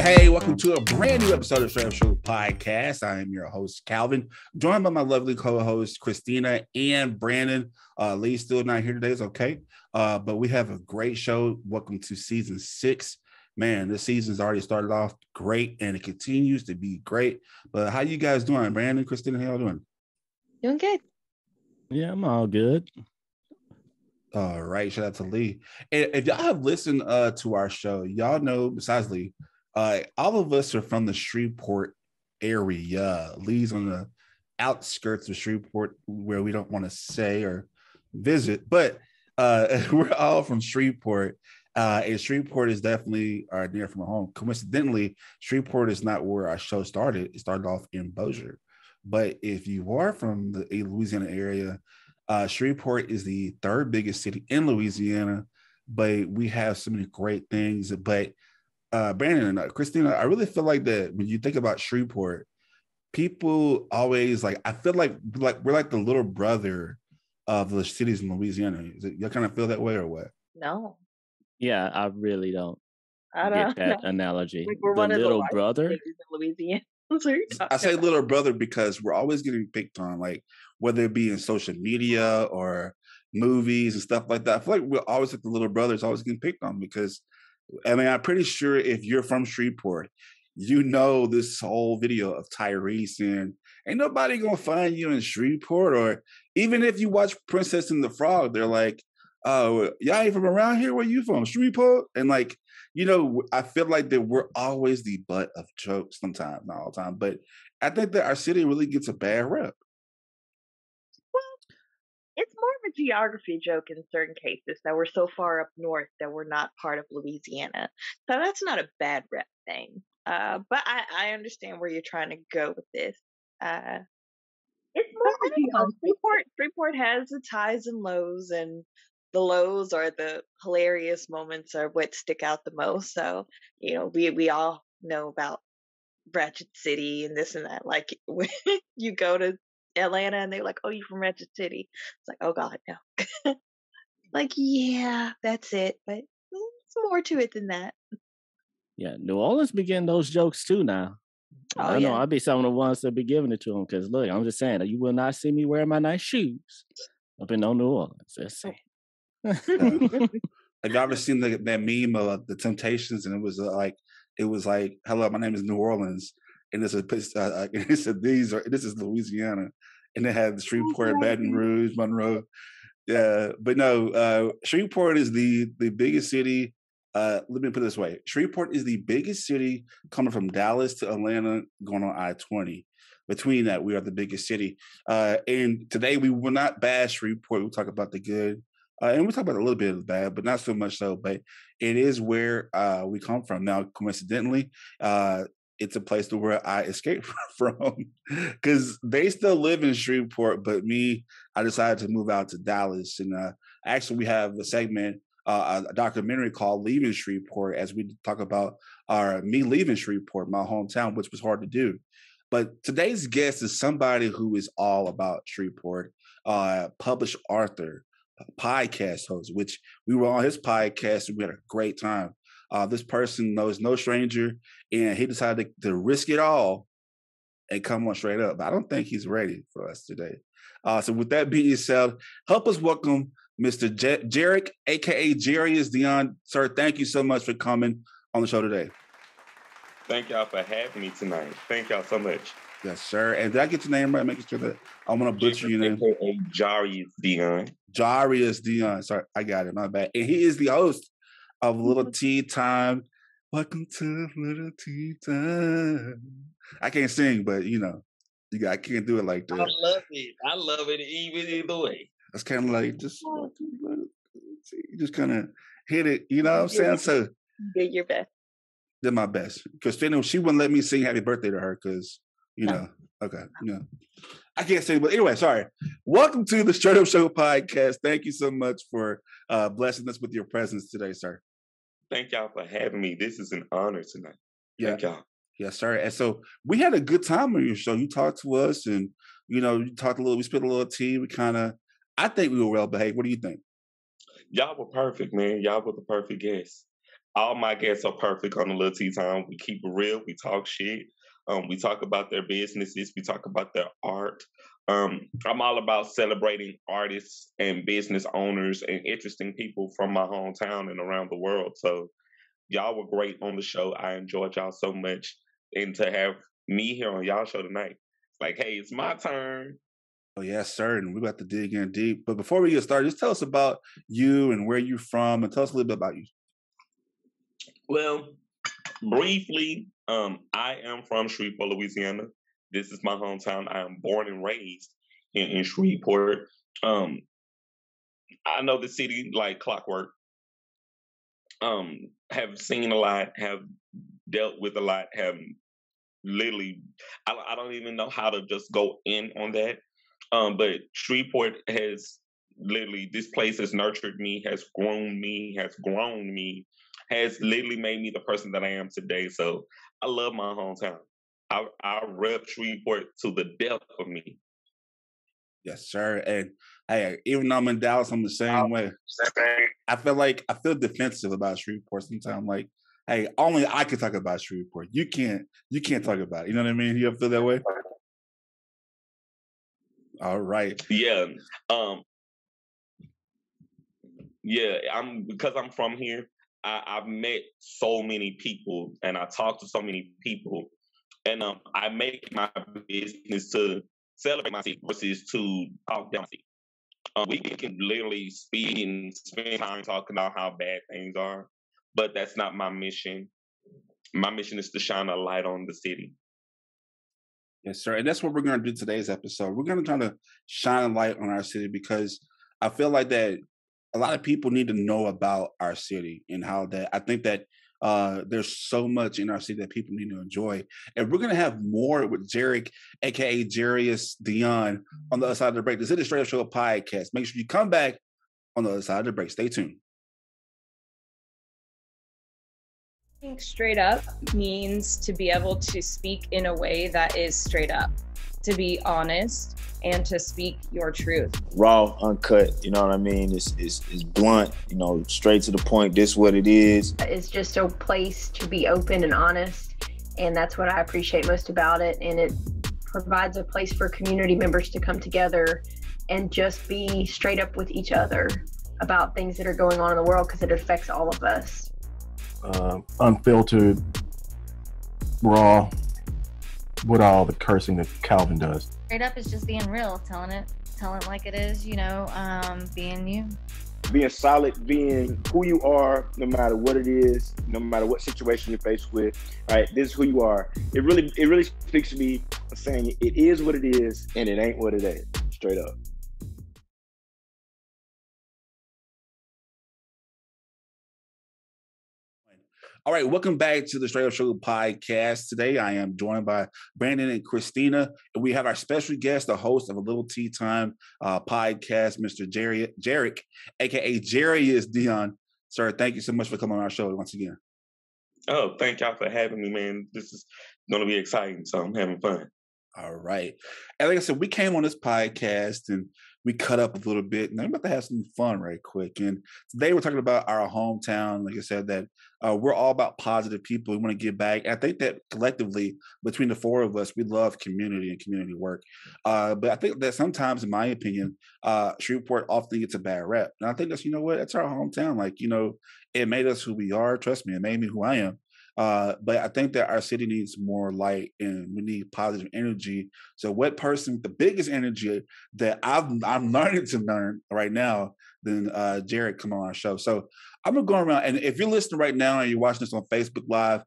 Hey, welcome to a brand new episode of Str8Up Podcast. I am your host, Calvin, joined by my lovely co-hosts, Christina and Brandon. Lee's still not here today, it's okay. But we have a great show. Welcome to season 6. Man, this season's already started off great and it continues to be great. But how you guys doing? Brandon, Christina, how y'all doing? Doing good. Yeah, I'm all good. All right, shout out to Lee. And if y'all have listened to our show, y'all know, besides Lee, all of us are from the Shreveport area. Lee's on the outskirts of Shreveport, where we don't want to say or visit, but we're all from Shreveport. And Shreveport is definitely our near from home. Coincidentally, Shreveport is not where our show started. It started off in Bossier. But if you are from the Louisiana area, Shreveport is the third biggest city in Louisiana, but we have so many great things. But Brandon and Christina, I really feel like that when you think about Shreveport, people always I feel like we're like the little brother of the cities in Louisiana. Y'all kind of feel that way or what? No. Yeah, I really don't get that analogy. Like we're the one little of the brother. cities in Louisiana. I say little brother because we're always getting picked on, like whether it be in social media or movies and stuff like that. I feel like we're always like the little brothers always getting picked on because, I mean, I'm pretty sure if you're from Shreveport, you know this whole video of Tyrese and ain't nobody gonna find you in Shreveport. Or even if you watch Princess and the Frog, they're like, oh, y'all ain't from around here? Where you from? Shreveport? And like, you know, I feel like that we're always the butt of jokes sometimes, not all the time. But I think that our city really gets a bad rep. Well, it's more of a geography joke in certain cases that we're so far up north that we're not part of Louisiana. So that's not a bad rep thing. But I understand where you're trying to go with this. It's more of a geography. Shreveport has its highs and lows, and the lows or the hilarious moments are what stick out the most. So, you know, we all know about Ratchet City and this and that. Like when you go to Atlanta and they're like, "Oh, you from Ratchet City?" It's like, "Oh God, no." Like, yeah, that's it. But it's more to it than that. Yeah, New Orleans be getting those jokes too now. Oh, I know yeah. I'll be some of the ones that be giving it to them because look, I'm just saying that you will not see me wearing my nice shoes up in New Orleans. Let's see. Have you ever seen that meme of the Temptations? And it was like, "Hello, my name is New Orleans," and it said this is Louisiana, and they had Shreveport, Baton Rouge, Monroe. Yeah, but no, Shreveport is the biggest city. Let me put it this way: Shreveport is the biggest city coming from Dallas to Atlanta, going on I-20. Between that, we are the biggest city. And today we will not bash Shreveport. We'll talk about the good. And we'll talk about a little bit of the bad, but not so much so. But it is where we come from. Now, coincidentally, it's a place to where I escaped from because they still live in Shreveport, but me, I decided to move out to Dallas. And actually, we have a segment, a documentary called Leaving Shreveport, as we talk about me leaving Shreveport, my hometown, which was hard to do. But today's guest is somebody who is all about Shreveport, published author, podcast host, which we were on his podcast and we had a great time. This person knows no stranger, and he decided to risk it all and come on Str8Up. I don't think he's ready for us today. So with that being said, help us welcome Mr. Jerrick, aka Jrayis Deyond. Sir, thank you so much for coming on the show today. Thank y'all for having me tonight. Thank y'all so much. Yes, sir. And did I get your name right? Making sure that I want to butcher your name. AKA Jrayis Deyond. Jrayis Deyond. Sorry, I got it. My bad. And he is the host of Lil Tea Time. Welcome to Lil Tea Time. I can't sing, but you know, I can't do it like that. I love it. I love it either way. That's kind of like just kind of hit it. You know what I'm saying? So Did your best. did my best. Because she wouldn't let me sing happy birthday to her because, you know, okay, you know. I can't sing, but anyway, sorry. Welcome to the Str8Up Show podcast. Thank you so much for blessing us with your presence today, sir. Thank y'all for having me. This is an honor tonight. Yeah. Thank y'all. Yes, sir. And so we had a good time on your show. You talked to us and, you know, you talked a little, we spit a little tea. I think we were well behaved. What do you think? Y'all were perfect, man. Y'all were the perfect guests. all my guests are perfect on the Lil Tea Time. We keep it real. We talk shit. We talk about their businesses. We talk about their art. I'm all about celebrating artists and business owners and interesting people from my hometown and around the world. So y'all were great on the show. I enjoyed y'all so much. And to have me here on y'all show tonight, it's like, hey, it's my turn. Oh, yes, sir. And we're about to dig in deep. But before we get started, just tell us about you and where you're from, and tell us a little bit about you. Well, briefly, I am from Shreveport, Louisiana. This is my hometown. I am born and raised in Shreveport. I know the city like clockwork. Have seen a lot, have dealt with a lot, have literally, I don't even know how to just go in on that. But Shreveport has literally, this place has nurtured me, has grown me, has literally made me the person that I am today. So I love my hometown. I rep Shreveport to the depth of me. Yes, sir. And hey, even though I'm in Dallas, I'm the same way. I feel defensive about Shreveport sometimes. Like, hey, only I can talk about Shreveport. You can't talk about it. You know what I mean? You ever feel that way? All right. Yeah. Yeah, because I'm from here, I've met so many people and I talk to so many people. And I make my business to celebrate my city versus to talk down city. We can literally speak and spend time talking about how bad things are, but that's not my mission. My mission is to shine a light on the city. Yes, sir. And that's what we're going to do today's episode. We're going to try to shine a light on our city because I feel like that a lot of people need to know about our city and how that I think that there's so much in our city that people need to enjoy. And we're going to have more with Jerrick, a.k.a. Jrayis Deyond, on the other side of the break. This is the Str8Up Podcast. Make sure you come back on the other side of the break. Stay tuned. I think straight up means to be able to speak in a way that is straight up, to be honest, and to speak your truth. Raw, uncut, you know what I mean? It's blunt, you know, straight to the point. This what it is. It's just a place to be open and honest, and that's what I appreciate most about it. And it provides a place for community members to come together and just be straight up with each other about things that are going on in the world because it affects all of us. Unfiltered, raw, with all the cursing that Calvin does. Straight up is just being real, telling it like it is, you know, being you. Being solid, being who you are, no matter what it is, no matter what situation you're faced with, right? This is who you are. It really speaks to me saying it is what it is and it ain't what it ain't. Straight up. All right, welcome back to the Str8Up Podcast. Today, I am joined by Brandon and Christina, and we have our special guest, the host of a Lil Tea Time Podcast, Mr. Jerrick, a.k.a. Jrayis Deyond. Sir, thank you so much for coming on our show once again. Oh, thank y'all for having me, man. This is going to be exciting, so I'm having fun. All right. And like I said, we came on this podcast and we cut up a little bit, and I'm about to have some fun right quick. And today we're talking about our hometown. Like I said, that we're all about positive people. We want to give back. I think that collectively, between the four of us, we love community and community work. But I think that sometimes, in my opinion, Shreveport often gets a bad rep. And I think that's, you know what, that's our hometown. Like, you know, it made us who we are. Trust me, it made me who I am. But I think that our city needs more light and we need positive energy. So what person, the biggest energy that I'm learning to learn right now, then Jerrick come on our show. So I'm going to go around, and if you're listening right now and you're watching this on Facebook Live,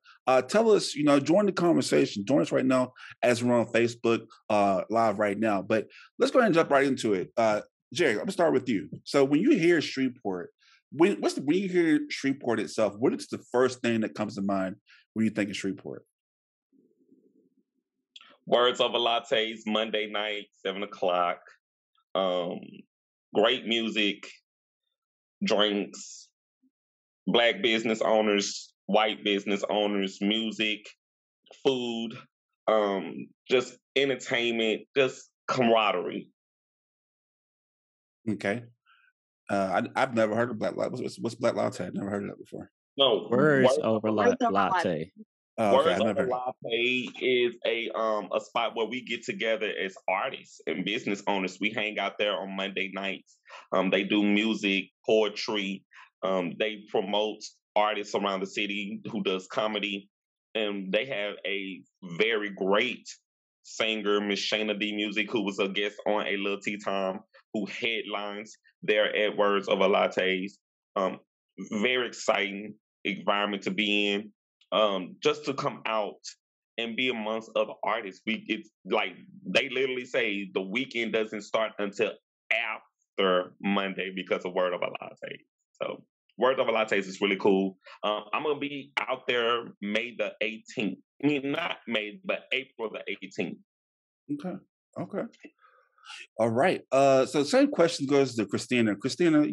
tell us, you know, join the conversation. Join us right now as we're on Facebook Live right now. But let's go ahead and jump right into it. Jerrick, I'm going to start with you. So when you hear Shreveport, when you hear Shreveport itself, what is the first thing that comes to mind when you think of Shreveport? Words Over Lattes, Monday night, 7 o'clock. Great music, drinks, Black business owners, white business owners, music, food, just entertainment, just camaraderie. Okay. I've never heard of Black Latte. What's Black Latte? I've never heard of that before. No, Words over Words over latte. Oh, okay, I Words Over never. Latte is a spot where we get together as artists and business owners. We hang out there on Monday nights. They do music, poetry. They promote artists around the city who does comedy, and they have a very great singer, Miss Shayna D Music, who was a guest on a Lil Tea Time, who headlines there at Words Over Lattes. Um, Very exciting environment to be in. Just to come out and be amongst other artists. It's like they literally say the weekend doesn't start until after Monday because of Word of a Latte. So Word of a Lattes is really cool. I'm gonna be out there May the 18th. I mean, not May, but April the 18th. Okay. All right. So same question goes to Christina. Christina,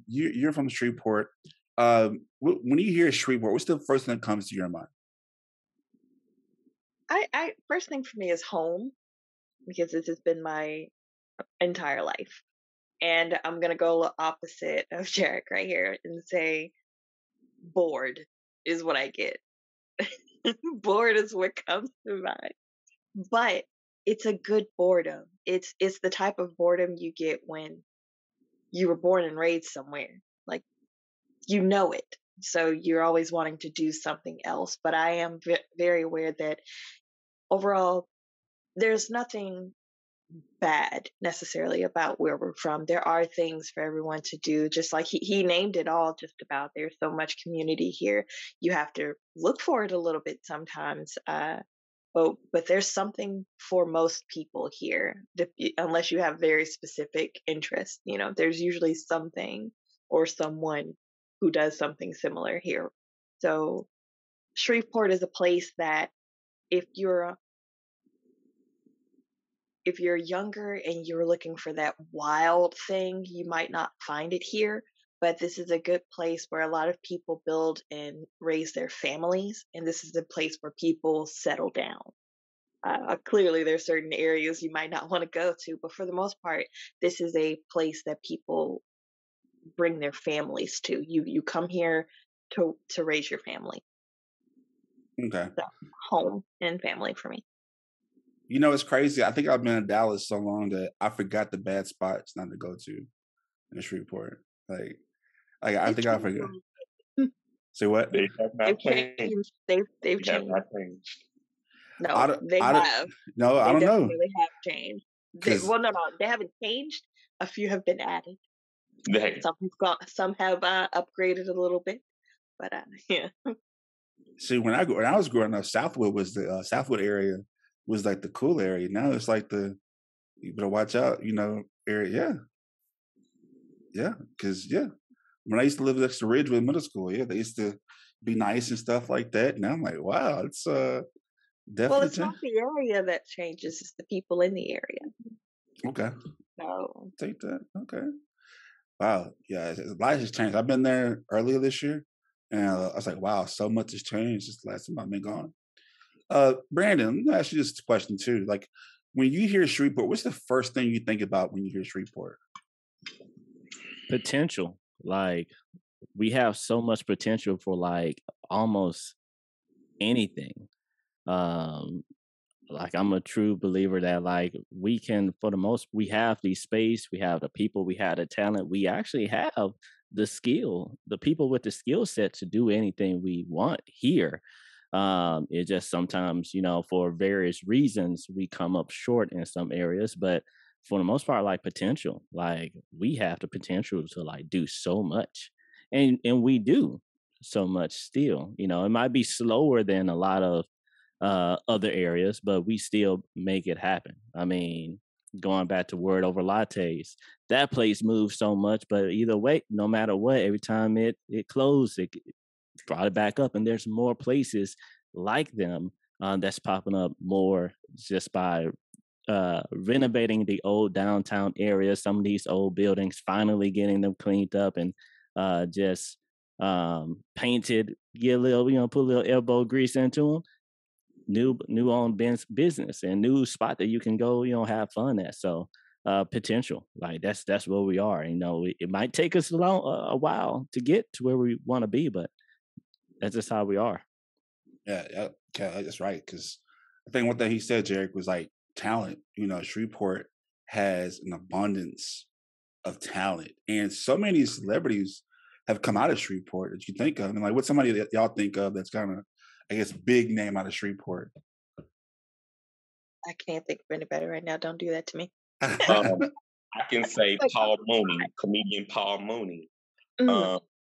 you're from Shreveport. When you hear Shreveport, what's the first thing that comes to your mind? I first thing for me is home, because this has been my entire life. And I'm gonna go opposite of Jerrick right here and say bored is what I get. Bored is what comes to mind. But it's a good boredom. It's the type of boredom you get when you were born and raised somewhere. Like, you know it. So you're always wanting to do something else. But I am very aware that overall, there's nothing bad necessarily about where we're from. There are things for everyone to do, just like he named it all just about. There's so much community here. You have to look for it a little bit sometimes. But there's something for most people here, unless you have very specific interests. There's usually something or someone who does something similar here. So Shreveport is a place that if you're younger and you're looking for that wild thing, you might not find it here. But this is a good place where a lot of people build and raise their families. And this is a place where people settle down. Clearly, there's certain areas you might not want to go to, but for the most part, this is a place that people bring their families to. You come here to raise your family. Okay. So, home and family for me. It's crazy. I think I've been in Dallas so long that I forgot the bad spots not to go to in Shreveport. Like I think I forgot. Say what? They have not changed. They've changed. No, they have. No, I don't know. They have changed. No, they haven't changed. A few have been added. Some have upgraded a little bit, but yeah. See, when I was growing up, Southwood was the Southwood area was like the cool area. Now it's like you better watch out, area. Yeah, because when I used to live next to Ridgewood Middle School, they used to be nice and stuff like that. Now I'm like, wow, it's definitely. Well, it's not the area that changes; it's the people in the area. Okay. So take that. Okay. Wow. Yeah, a lot has changed. I've been there earlier this year, and I was like, wow, so much has changed since the last time I've been gone. Brandon, I'm gonna ask you this question too. Like, when you hear Shreveport, what's the first thing you think about when you hear Shreveport? Potential. Like, we have so much potential for like almost anything. Like, I'm a true believer that like we can, for the most, we have the space, we have the people, we have the talent, we actually have the skill, the people with the skill set to do anything we want here. It just sometimes, for various reasons, we come up short in some areas, but for the most part, like potential, like we have the potential to like do so much, and we do so much still. It might be slower than a lot of other areas, but we still make it happen. I mean, going back to Word Over Lattes, that place moves so much, but either way, no matter what, every time it closed, it brought it back up, and there's more places like them that's popping up more just by renovating the old downtown area, some of these old buildings, finally getting them cleaned up and just painted, get a little, put a little elbow grease into them. New owned business and new spot that you can go, have fun at. So potential, like that's where we are. It might take us a while to get to where we want to be, but That's just how we are. Yeah, that's right. Because I think one thing he said, Jerrick, was like talent. Shreveport has an abundance of talent, and so many celebrities have come out of Shreveport that you think of. And like, what's somebody that y'all think of that's kind of, I guess, big name out of Shreveport? I can't think of anybody right now. Don't do that to me. I can say Paul Mooney, comedian Paul Mooney,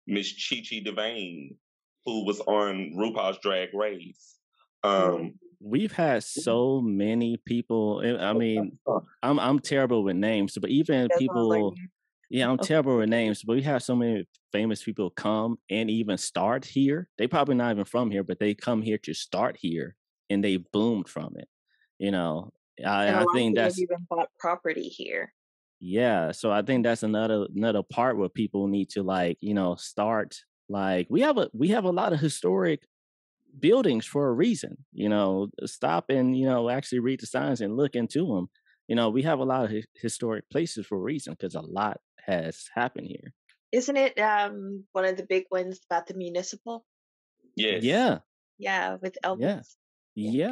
Miss Chi Devane, who was on RuPaul's Drag Race. We've had so many people. I mean, I'm terrible with names, but even people. Yeah, I'm terrible with names, but we have so many famous people come and even start here. They probably not even from here, but they come here to start here, and they boomed from it. I think that's even bought property here. Yeah, so I think that's another part where people need to start. Like we have a lot of historic buildings for a reason. Stop and actually read the signs and look into them. We have a lot of historic places for a reason because a lot has happened here. Isn't it one of the big ones about the municipal? Yes. Yeah, with Elvis. Yeah.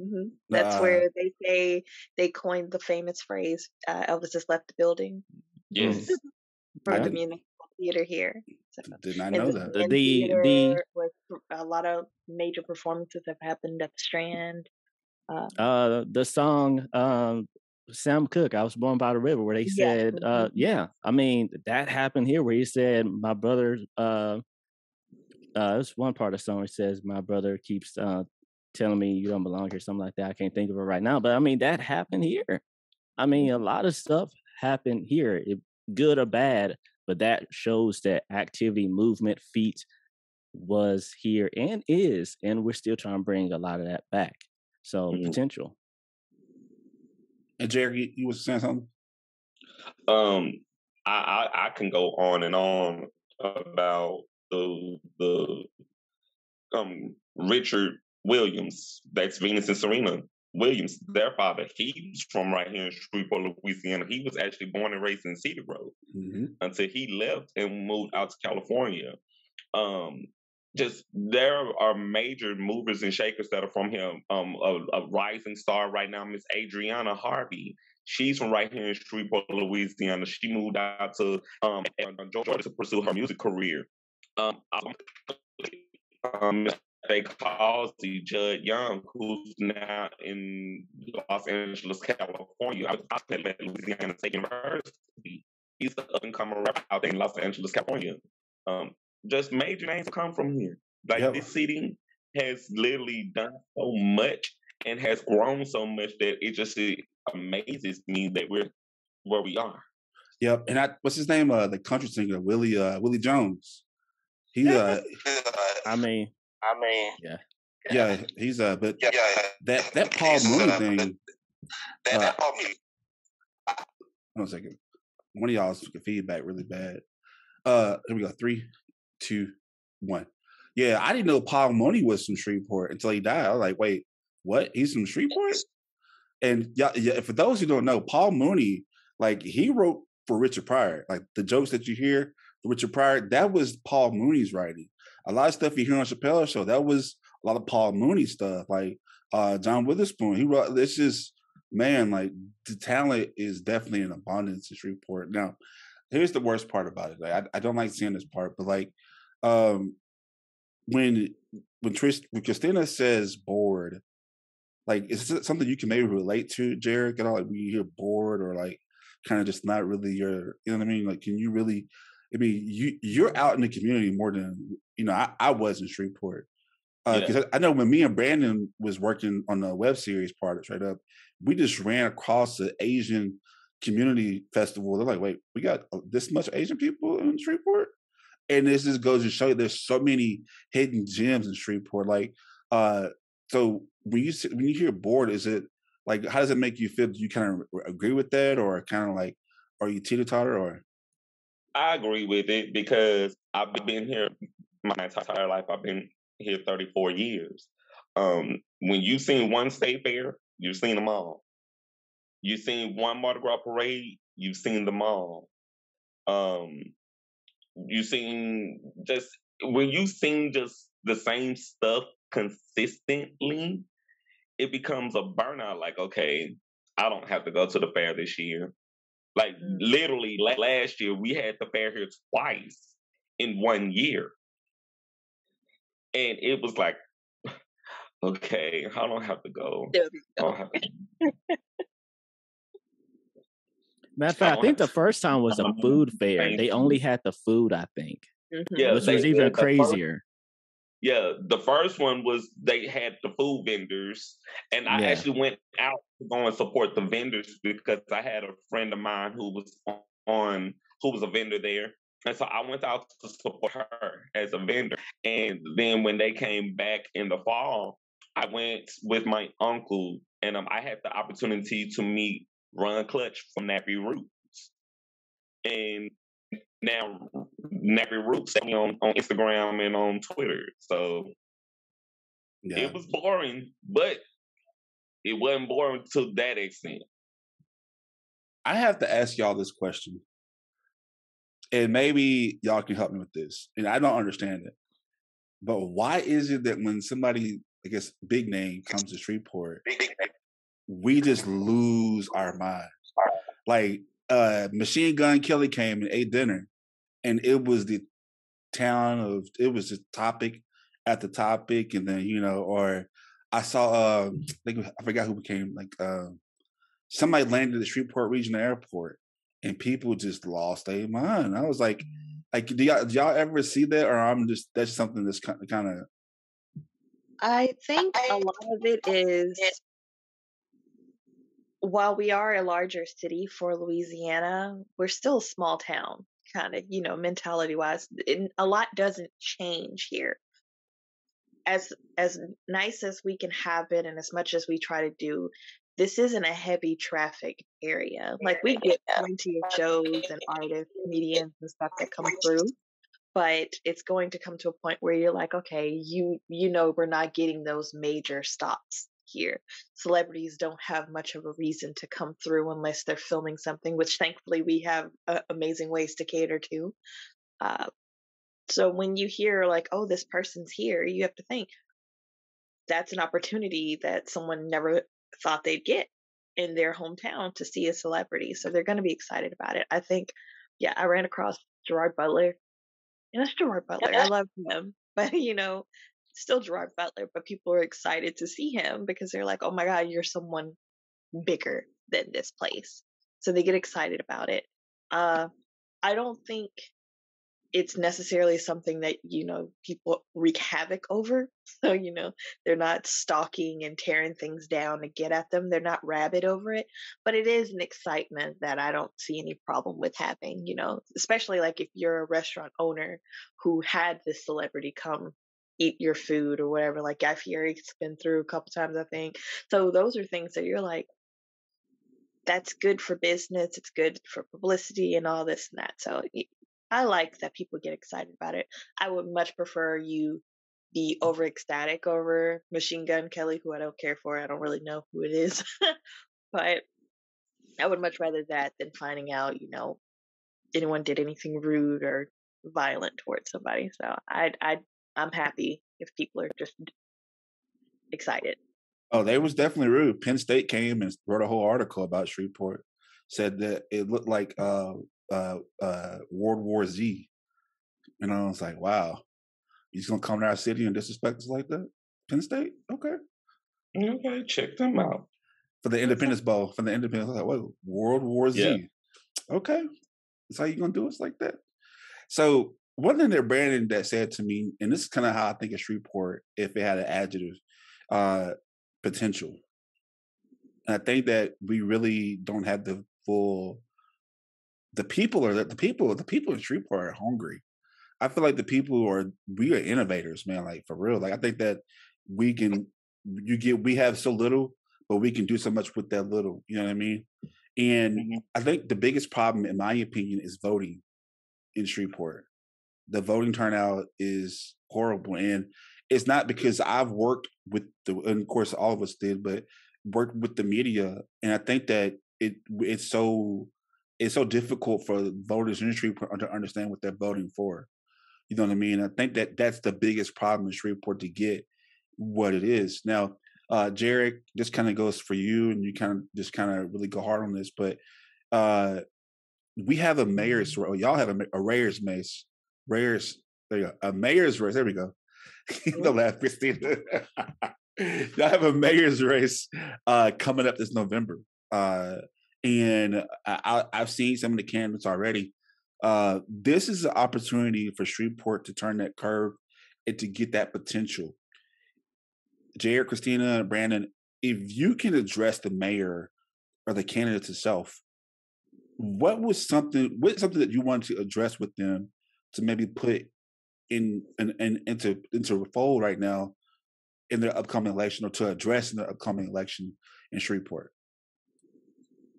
Mm-hmm. That's where they say they coined the famous phrase, Elvis has left the building. Yes. For the municipal theater here. So, did not know that. With a lot of major performances have happened at the Strand. The song Sam Cooke, I Was Born by the River, where they said, I mean, that happened here where he said, my brother, there's one part of the song where it says, my brother keeps telling me you don't belong here, something like that. I can't think of it right now. But I mean, that happened here. I mean, a lot of stuff happened here, good or bad, but that shows that activity, movement, feet was here and is, and we're still trying to bring a lot of that back. So potential. And Jerry, you was saying something? I can go on and on about the Richard Williams, that's Venus and Serena Williams, their father. He's from right here in Shreveport, Louisiana. He was actually born and raised in Cedar Grove until he left and moved out to California. Just there are major movers and shakers that are from here. A rising star right now, Miss Adriana Harvey. She's from right here in Shreveport, Louisiana. She moved out to Georgia to pursue her music career. They call the Jrayis Deyond, who's now in Los Angeles, California. I was at Louisiana State University. He's the up-and-comer rapper out there in Los Angeles, California. Just major names come from here. This city has literally done so much and has grown so much that it amazes me that we're where we are. Yep. And what's his name? The country singer, Willie Jones. He's yeah, he's but that Paul Mooney thing. One second. One of y'all's feedback really bad. Here we go. 3, 2, 1. Yeah, I didn't know Paul Mooney was from Shreveport until he died. I was like, wait, what? He's from Shreveport? And yeah, for those who don't know, Paul Mooney, he wrote for Richard Pryor. Like the jokes that you hear for Richard Pryor, that was Paul Mooney's writing. A lot of stuff you hear on Chappelle's show, that was a lot of Paul Mooney stuff. Like John Witherspoon, he wrote. This is the talent is definitely in abundance in Shreveport. Now, here's the worst part about it. I don't like seeing this part, but when Christina says bored, is it something you can maybe relate to, Jerrick? When you hear bored or kind of just not really your, you know what I mean? Can you really? I mean, you're out in the community more than I was in Shreveport. Because I know when me and Brandon was working on the web series part of Str8Up, we just ran across the Asian community festival. They're like, wait, we got this much Asian people in Shreveport? And this just goes to show you there's so many hidden gems in Shreveport. So when you hear bored, is it how does it make you feel? Do you kind of agree with that, or kind of are you teeter-totter, or? I agree with it because I've been here my entire life. I've been here 34 years. When you've seen one state fair, you've seen them all. You've seen one Mardi Gras parade, you've seen them all. You've seen just when you sing just the same stuff consistently, it becomes a burnout. Like, okay, I don't have to go to the fair this year. Like literally last year, we had the fair here twice in 1 year. And it was like, okay, I don't have to go. I don't have to. Matter of fact, I think the first time was a food fair. They only had the food, I think. Yeah, which was even crazier. The first one was they had the food vendors, and I actually went out to go and support the vendors because I had a friend of mine who was a vendor there. And so I went out to support her as a vendor. And then when they came back in the fall, I went with my uncle, and I had the opportunity to meet Ron Clutch from Nappy Roots. And now Nappy Roots on Instagram and on Twitter. So it was boring, but it wasn't boring to that extent. I have to ask y'all this question. And maybe y'all can help me with this. And I don't understand it. But why is it that when somebody, I guess, big name comes to Shreveport, we just lose our minds? Like, Machine Gun Kelly came and ate dinner, and it was the it was just topic after topic. And then, or I saw, I forgot who became, somebody landed at the Shreveport Regional Airport, and people just lost their mind. I was like, do y'all ever see that, or that's something that's kind of? I think a lot of it is, while we are a larger city for Louisiana, we're still a small town, kind of, mentality wise. A lot doesn't change here. As nice as we can have it, and as much as we try to do, this isn't a heavy traffic area. Like, we get plenty of shows and artists, comedians and stuff that come through, but it's going to come to a point where you're like, okay, we're not getting those major stops here. Celebrities don't have much of a reason to come through unless they're filming something, which thankfully we have amazing ways to cater to. So when you hear like, oh, this person's here, you have to think that's an opportunity that someone never thought they'd get in their hometown to see a celebrity. So they're going to be excited about it. I think, I ran across Gerard Butler. And that's Gerard Butler. I love him. But, still Gerard Butler. But people are excited to see him because they're like, oh my God, you're someone bigger than this place. So they get excited about it. I don't think it's necessarily something that, people wreak havoc over. So, they're not stalking and tearing things down to get at them. They're not rabid over it. But it is an excitement that I don't see any problem with having, especially like if you're a restaurant owner who had this celebrity come eat your food or whatever. Like Guy Fieri's been through a couple times, I think. So those are things that you're like, that's good for business. It's good for publicity and all this and that. So I like that people get excited about it. I would much prefer you be over ecstatic over Machine Gun Kelly, who I don't care for. I don't really know who it is. But I would much rather that than finding out, anyone did anything rude or violent towards somebody. So I'm happy if people are just excited. Oh, they was definitely rude. Penn State came and wrote a whole article about Shreveport. Said that it looked like World War Z. And I was like, wow, he's gonna come to our city and disrespect us like that? Penn State? Okay, check them out. For the Independence Bowl, I was like, whoa, World War Z. Yeah. Okay, that's how you gonna do us like that? So one thing that Brandon that said to me, and this is kind of how I think of Shreveport if it had an adjective, potential. And I think that we really don't have the full. The people in Shreveport are hungry. I feel like we are innovators, man. Like, for real. Like, I think that we have so little, but we can do so much with that little. You know what I mean? And I think the biggest problem, in my opinion, is voting in Shreveport. The voting turnout is horrible, and it's not because I've worked with and of course all of us did, but worked with the media, and I think that it's so difficult for voters in Shreveport to understand what they're voting for. You know what I mean? I think that's the biggest problem in Shreveport to get what it is. Now, Jerrick, this kind of goes for you, and you kind of really go hard on this, but we have a mayor's race. Y'all have a mayor's mace. There you go. A mayor's race. There we go. Don't laugh, Christina. Y'all have a mayor's race coming up this November. And I've seen some of the candidates already. This is an opportunity for Shreveport to turn that curve and to get that potential. Jerrick, Christina, Brandon, if you can address the mayor or the candidates itself, what's something that you want to address with them to maybe put into a fold right now in their upcoming election, or to address in their upcoming election in Shreveport?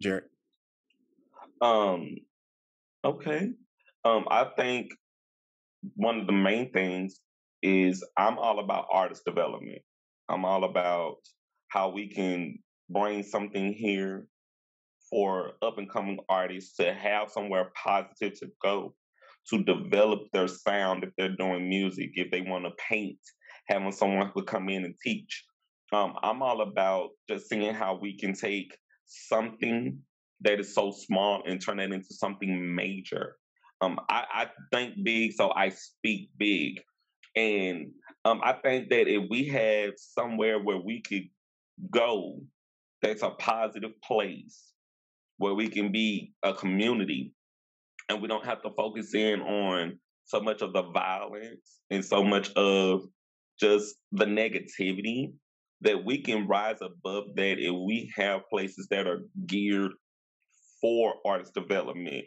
Jerrick. Okay. I think one of the main things is I'm all about artist development. I'm all about how we can bring something here for up and coming artists to have somewhere positive to go, to develop their sound if they're doing music, if they want to paint, having someone who come in and teach. I'm all about just seeing how we can take something that is so small and turn it into something major. I think big, so I speak big. And I think that if we have somewhere where we could go that's a positive place, where we can be a community, and we don't have to focus in on so much of the violence and so much of just the negativity, that we can rise above that if we have places that are geared for artist development,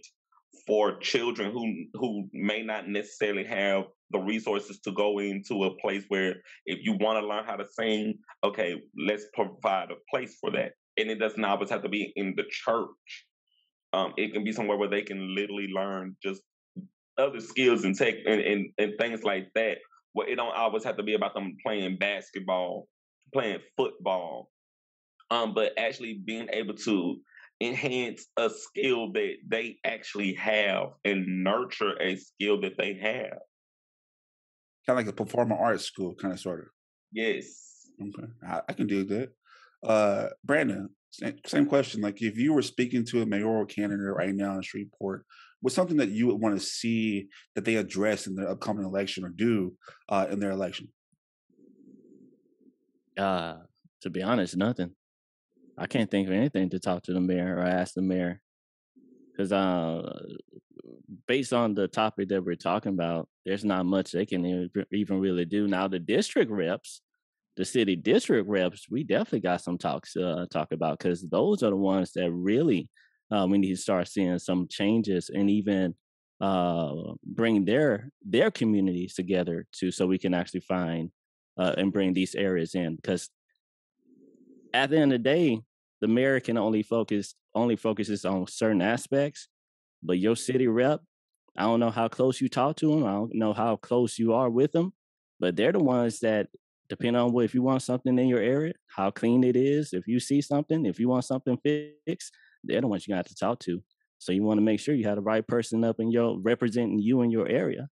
for children who may not necessarily have the resources to go into a place where, if you want to learn how to sing, okay, let's provide a place for that. And it doesn't always have to be in the church. It can be somewhere where they can literally learn just other skills and tech and things like that, where it don't always have to be about them playing basketball, playing football, but actually being able to enhance a skill that they actually have and nurture a skill that they have. Kind of like a performing arts school, kind of, sort of. Yes. Okay, I can do that. Brandon, same question. Like, if you were speaking to a mayoral candidate right now in Shreveport, what's something that you would want to see that they address in their upcoming election, or do in their election? To be honest, nothing. I can't think of anything to talk to the mayor or ask the mayor, because based on the topic that we're talking about, there's not much they can even really do. Now, the district reps, the city district reps, we definitely got some talks to talk about, because those are the ones that really we need to start seeing some changes, and even bring their communities together too, so we can actually find and bring these areas in. Because at the end of the day, the mayor can only focuses on certain aspects, but your city rep, I don't know how close you talk to them, I don't know how close you are with them, but they're the ones that, depending on if you want something in your area, how clean it is, if you see something, if you want something fixed, they're the ones you got to talk to. So you want to make sure you have the right person up in representing you in your area,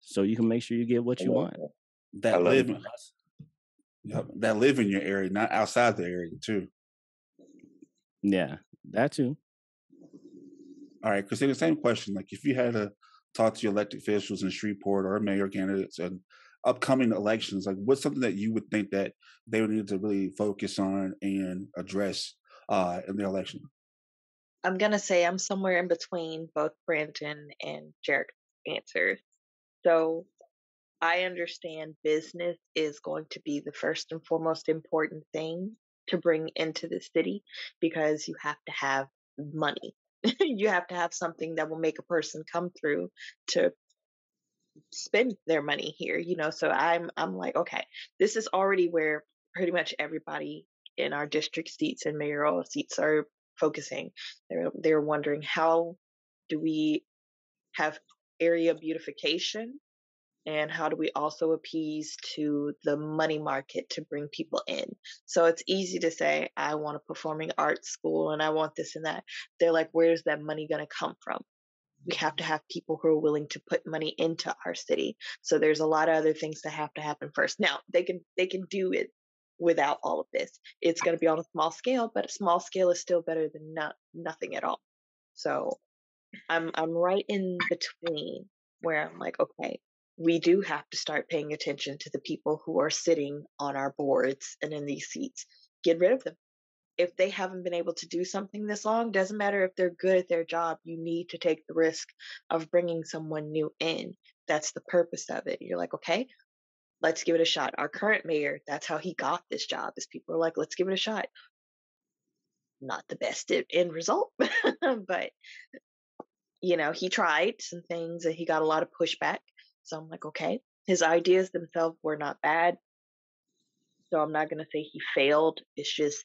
so you can make sure you get what you want. That live in your area, not outside the area too. Yeah, that too. All right, Christina, the same question. Like, if you had to talk to your elected officials in Shreveport or mayor candidates and upcoming elections, like, what's something that you would think that they would need to really focus on and address in the election? I'm going to say I'm somewhere in between both Brandon and Jerrick's answers. So I understand business is going to be the first and foremost important thing to bring into the city, because you have to have money. You have to have something that will make a person come through to spend their money here, so I'm like, okay, this is already where pretty much everybody in our district seats and mayoral seats are focusing. They're wondering, how do we have area beautification, and how do we also appease to the money market to bring people in? So it's easy to say, I want a performing arts school and I want this and that. They're like, where's that money going to come from? we have to have people who are willing to put money into our city. So there's a lot of other things that have to happen first. Now they can do it without all of this. It's going to be on a small scale, but a small scale is still better than nothing at all. So I'm right in between where I'm like, okay, we do have to start paying attention to the people who are sitting on our boards and in these seats. Get rid of them. If they haven't been able to do something this long, doesn't matter if they're good at their job, you need to take the risk of bringing someone new in. That's the purpose of it. You're like, okay, let's give it a shot. Our current mayor, that's how he got this job, is people are like, let's give it a shot. Not the best end result, but he tried some things and he got a lot of pushback. So I'm like, okay, his ideas themselves were not bad. So I'm not going to say he failed. It's just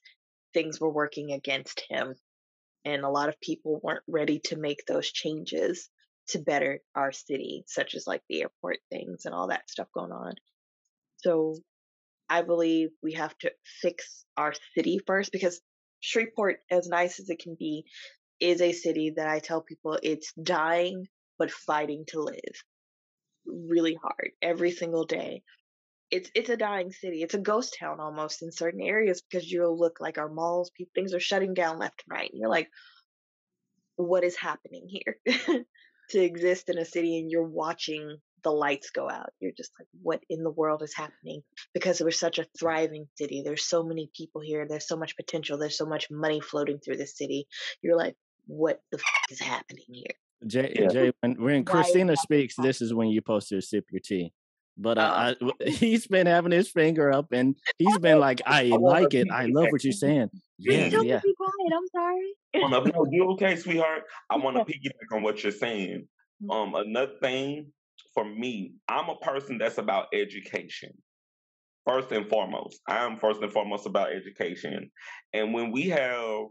things were working against him. And a lot of people weren't ready to make those changes to better our city, such as like the airport things and all that stuff going on. So I believe we have to fix our city first, because Shreveport, as nice as it can be, is a city that I tell people it's dying but fighting to live really hard every single day. It's a dying city. It's a ghost town almost in certain areas, because you'll look like our malls, things are shutting down left and right, and you're like, what is happening here? To exist in a city and you're watching the lights go out, you're just like, what in the world is happening? Because we're such a thriving city. There's so many people here. There's so much potential. There's so much money floating through the city. You're like, what the is happening here? Jay, when Christina speaks, this is when you're supposed to sip your tea. But he's been having his finger up, and he's been like, I like it. I love what you're saying. Yeah. Be quiet. I'm sorry. No, you okay, sweetheart? I want to piggyback on what you're saying. Another thing for me, I'm a person that's about education. First and foremost, I'm first and foremost about education. And when we have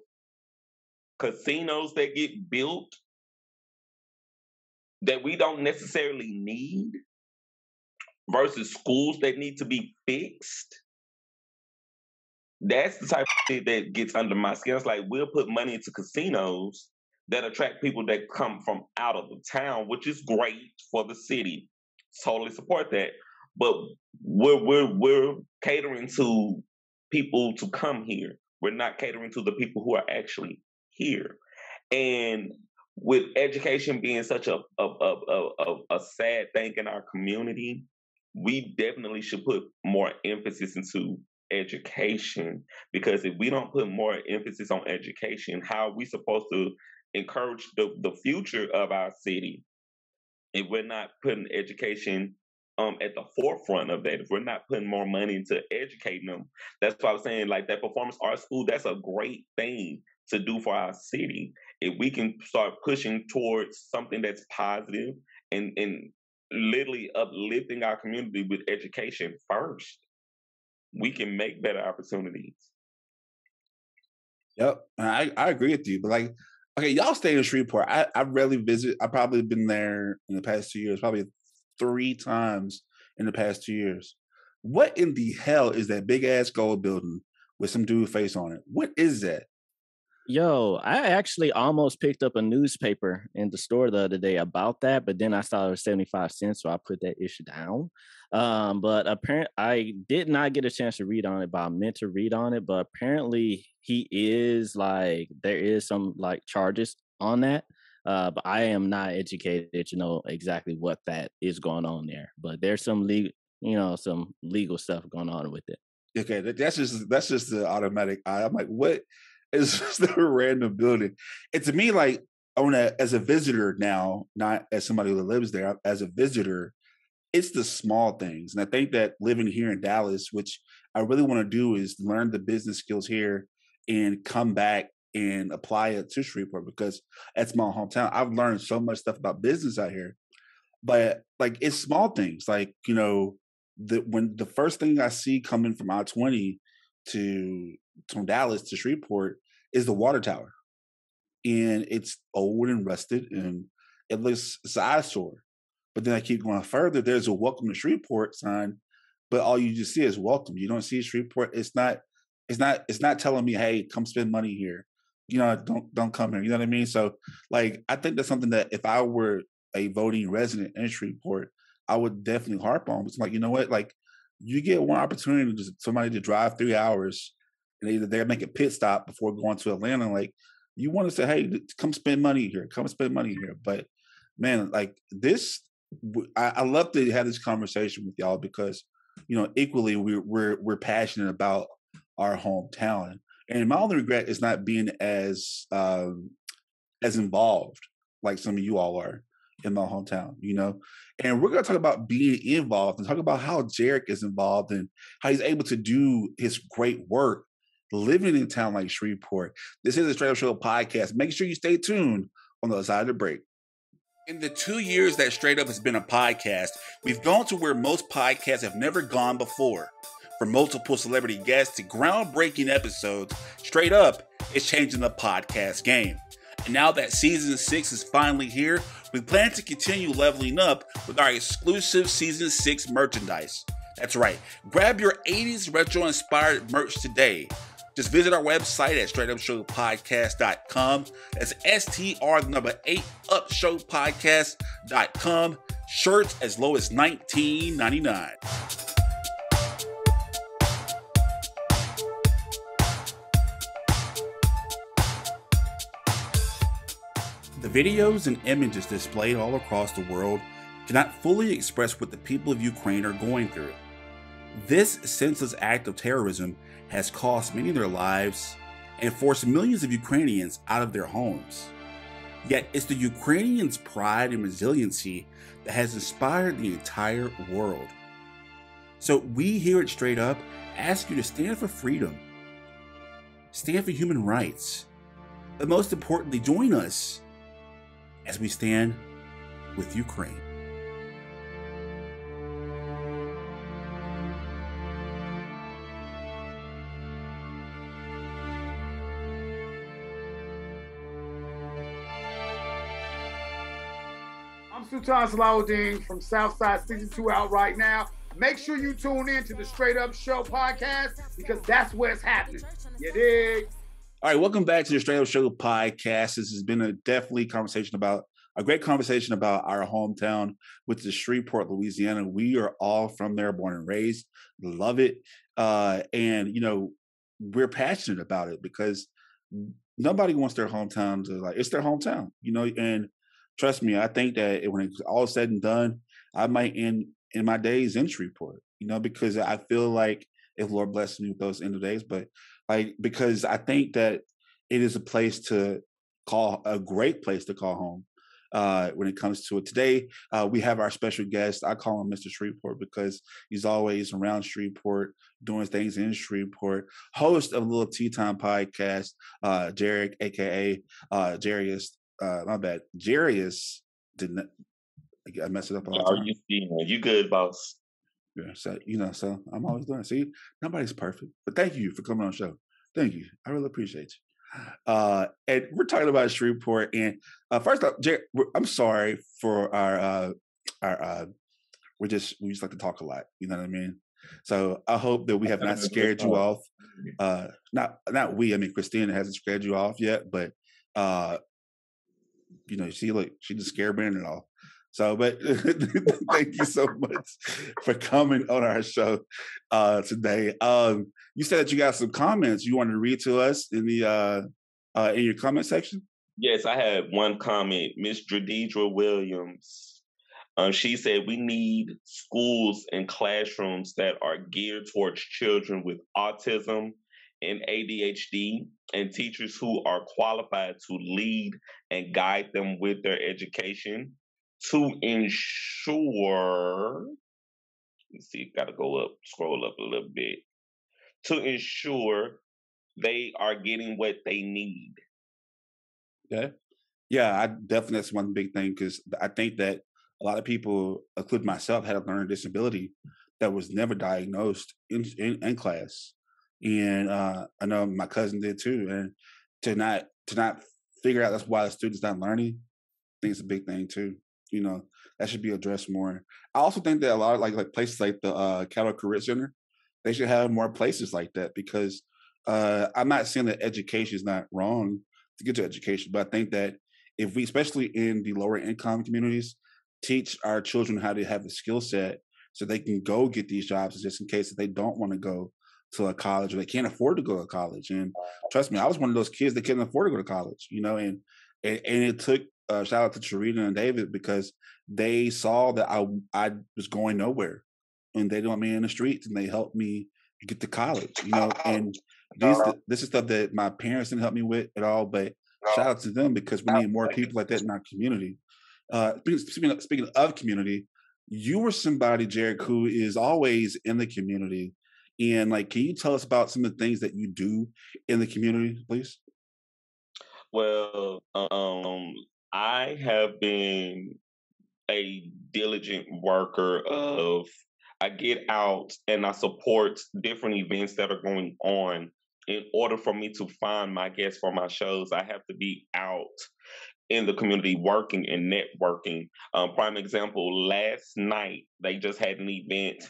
casinos that get built that we don't necessarily need, versus schools that need to be fixed, that's the type of thing that gets under my skin. It's like, we'll put money into casinos that attract people that come from out of the town, which is great for the city. Totally support that. But we're catering to people to come here. We're not catering to the people who are actually here. And with education being such a sad thing in our community, we definitely should put more emphasis into education, because if we don't put more emphasis on education, how are we supposed to encourage the future of our city if we're not putting education at the forefront of that? If we're not putting more money into educating them, that's why I was saying, like, that performance art school, that's a great thing to do for our city. If we can start pushing towards something that's positive and literally uplifting our community with education first, we can make better opportunities. Yep, I agree with you. But like, okay, y'all stay in Shreveport. I rarely visit. I've probably been there in the past 2 years, probably 3 times in the past 2 years. What in the hell is that big ass gold building with some dude face on it? What is that? Yo, I actually almost picked up a newspaper in the store the other day about that, but then I saw it was 75 cents, so I put that issue down. But apparently, I did not get a chance to read on it, but I meant to read on it. But apparently, he is like, there is some like charges on that. But I am not educated to know exactly what that is going on there. But there's some legal, some legal stuff going on with it. Okay, that's just the automatic eye. I'm like, what? It's just a random building. And to me, like, as a visitor now, not as somebody who lives there, as a visitor, it's the small things. And I think that living here in Dallas, which I really want to do, is learn the business skills here and come back and apply it to Shreveport, because that's my hometown. I've learned so much stuff about business out here. But like, it's small things. Like, when the first thing I see coming from I-20 from Dallas to Shreveport is the water tower, and it's old and rusted, and it's an eyesore. But then I keep going further. There's a "Welcome to Shreveport" sign, but all you just see is "Welcome." You don't see Shreveport. It's not telling me, "Hey, come spend money here." don't come here. You know what I mean? So like, I think that's something that if I were a voting resident in Shreveport, I would definitely harp on. It's like, you know what? Like, you get one opportunity to somebody to drive 3 hours and either they make a pit stop before going to Atlanta. Like, you want to say, hey, come spend money here. Come spend money here. But man, like this, I love to have this conversation with y'all because, equally we're passionate about our hometown. And my only regret is not being as involved like some of you all are in my hometown, And we're going to talk about being involved and talk about how Jerrick is involved and how he's able to do his great work living in a town like Shreveport. This is the Straight Up Show podcast. Make sure you stay tuned on the other side of the break. In the 2 years that Straight Up has been a podcast, we've gone to where most podcasts have never gone before. From multiple celebrity guests to groundbreaking episodes, Straight Up is changing the podcast game. And now that season 6 is finally here, we plan to continue leveling up with our exclusive season 6 merchandise. That's right, grab your 80s retro inspired merch today. Just visit our website at Straight8UpShowPodcast.com. That's STR8UpShowPodcast.com. Shirts as low as $19.99. The videos and images displayed all across the world cannot fully express what the people of Ukraine are going through. This senseless act of terrorism has cost many their lives and forced millions of Ukrainians out of their homes. Yet it's the Ukrainians' pride and resiliency that has inspired the entire world. So we here at Straight Up ask you to stand for freedom, stand for human rights, but most importantly, join us as we stand with Ukraine. I'm Sultan Salahuddin from Southside Season 2 out right now. Make sure you tune in to the Straight Up Show podcast because that's where it's happening. You dig? All right, welcome back to the Straight Up Show podcast. This has been a great conversation about our hometown, which is Shreveport, Louisiana. We are all from there, born and raised. Love it. And we're passionate about it because nobody wants their hometown to it's their hometown, and trust me, I think that when it's all said and done, I might end in my days in Shreveport, because I feel like if Lord bless me with those end of days, but because I think that it is a great place to call home when it comes to it. Today, we have our special guest. I call him Mr. Shreveport because he's always around Shreveport, doing things in Shreveport, host of Lil Tea Time Podcast, Jerrick, aka Jrayis. My bad. Jrayis didn't. I mess it up all the time. You good, boss? Yeah. So I'm always doing it. See, nobody's perfect, but thank you for coming on the show. Thank you. I really appreciate you. And we're talking about Shreveport. And first off, Jerrick, I'm sorry for our we just like to talk a lot. You know what I mean? So I hope that we have not scared you off. Not we. I mean, Christina hasn't scared you off yet, but. See, look, she just scared me and all. So, but thank you so much for coming on our show today. You said that you got some comments you wanted to read to us in the in your comment section. Yes, I had one comment. Miss Dradidra Williams. She said we need schools and classrooms that are geared towards children with autism and ADHD, and teachers who are qualified to lead and guide them with their education to ensure, let's see, gotta scroll up a little bit, to ensure they are getting what they need. Okay. Yeah, that's one big thing, because I think that a lot of people, including myself, had a learning disability that was never diagnosed in class. And I know my cousin did too. And to not figure out that's why the student's not learning, I think it's a big thing too. That should be addressed more. I also think that a lot of like places like the Cattle Career Center, they should have more places like that, because I'm not saying that education is not wrong, to get your education. But I think that if we, especially in the lower income communities, teach our children how to have a skill set so they can go get these jobs, just in case that they don't want to go to a college or they can't afford to go to college. And trust me, I was one of those kids that couldn't afford to go to college, you know, and it took shout out to Sharita and David, because they saw that I was going nowhere, and they didn't want me in the streets, and they helped me get to college, you know. And this is stuff that my parents didn't help me with at all, but shout out to them, because we need more people like that in our community. Speaking of community, you were somebody, Jerrick, who is always in the community. And like, can you tell us about some of the things that you do in the community, please? Well, I have been a diligent worker of, I get out and I support different events that are going on. In order for me to find my guests for my shows, I have to be out in the community working and networking. Prime example, last night, they just had an event